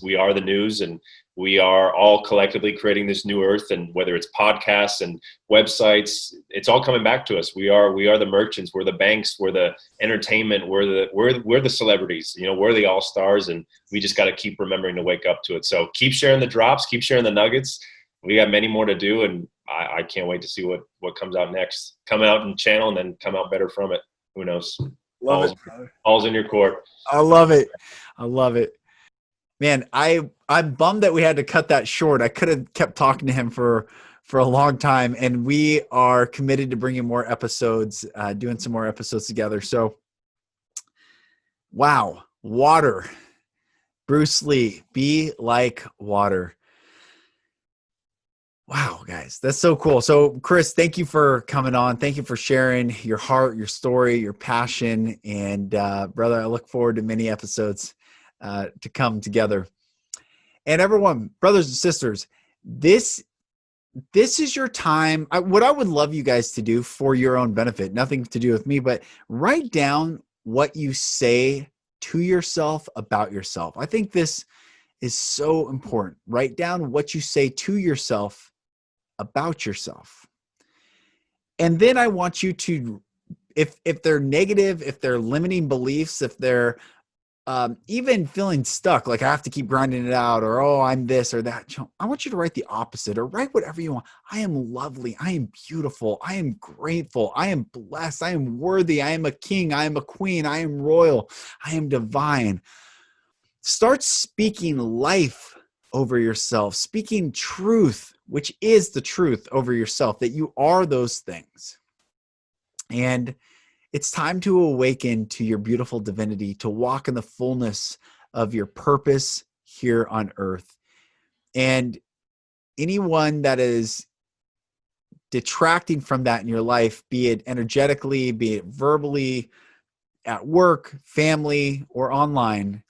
S2: we are the news, and we are all collectively creating this new earth. And whether it's podcasts and websites, it's all coming back to us. We are the merchants. We're the banks. We're the entertainment. We're the celebrities. We're the all stars, and we just got to keep remembering to wake up to it. So keep sharing the drops. Keep sharing the nuggets. We got many more to do, and I can't wait to see what comes out next. Come out and channel, and then come out better from it. Who knows? All's in your court.
S1: I love it. Man, I'm bummed that we had to cut that short. I could have kept talking to him for a long time, and we are committed to bringing more episodes, doing some more episodes together. So, wow, water. Bruce Lee, be like water. Wow, guys, that's so cool. So, Chris, thank you for coming on. Thank you for sharing your heart, your story, your passion. And brother, I look forward to many episodes to come together. And everyone, brothers and sisters, this is your time. What I would love you guys to do for your own benefit, nothing to do with me, but write down what you say to yourself about yourself. I think this is so important. Write down what you say to yourself about yourself. And then I want you to, if they're negative, if they're limiting beliefs, if they're even feeling stuck, like I have to keep grinding it out, or, oh, I'm this or that, I want you to write the opposite, or write whatever you want. I am lovely. I am beautiful. I am grateful. I am blessed. I am worthy. I am a king. I am a queen. I am royal. I am divine. Start speaking life over yourself, speaking truth, which is the truth, over yourself, that you are those things. And it's time to awaken to your beautiful divinity, to walk in the fullness of your purpose here on earth. And anyone that is detracting from that in your life, be it energetically, be it verbally, at work, family, or online,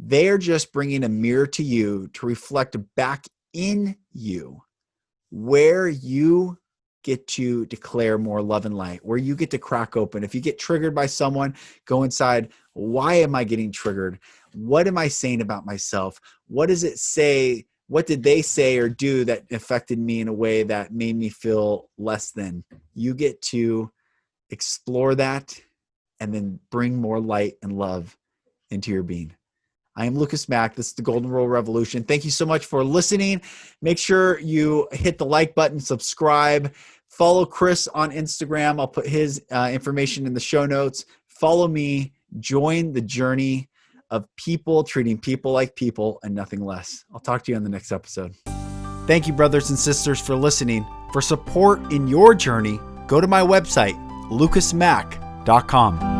S1: they're just bringing a mirror to you to reflect back in you, where you get to declare more love and light, where you get to crack open. If you get triggered by someone, go inside. Why am I getting triggered? What am I saying about myself? What does it say? What did they say or do that affected me in a way that made me feel less than? You get to explore that and then bring more light and love into your being. I am Lucas Mack. This is the Golden Rule Revolution. Thank you so much for listening. Make sure you hit the like button, subscribe, follow Chris on Instagram. I'll put his information in the show notes. Follow me. Join the journey of people treating people like people and nothing less. I'll talk to you on the next episode. Thank you, brothers and sisters, for listening. For support in your journey, go to my website, lucasmack.com.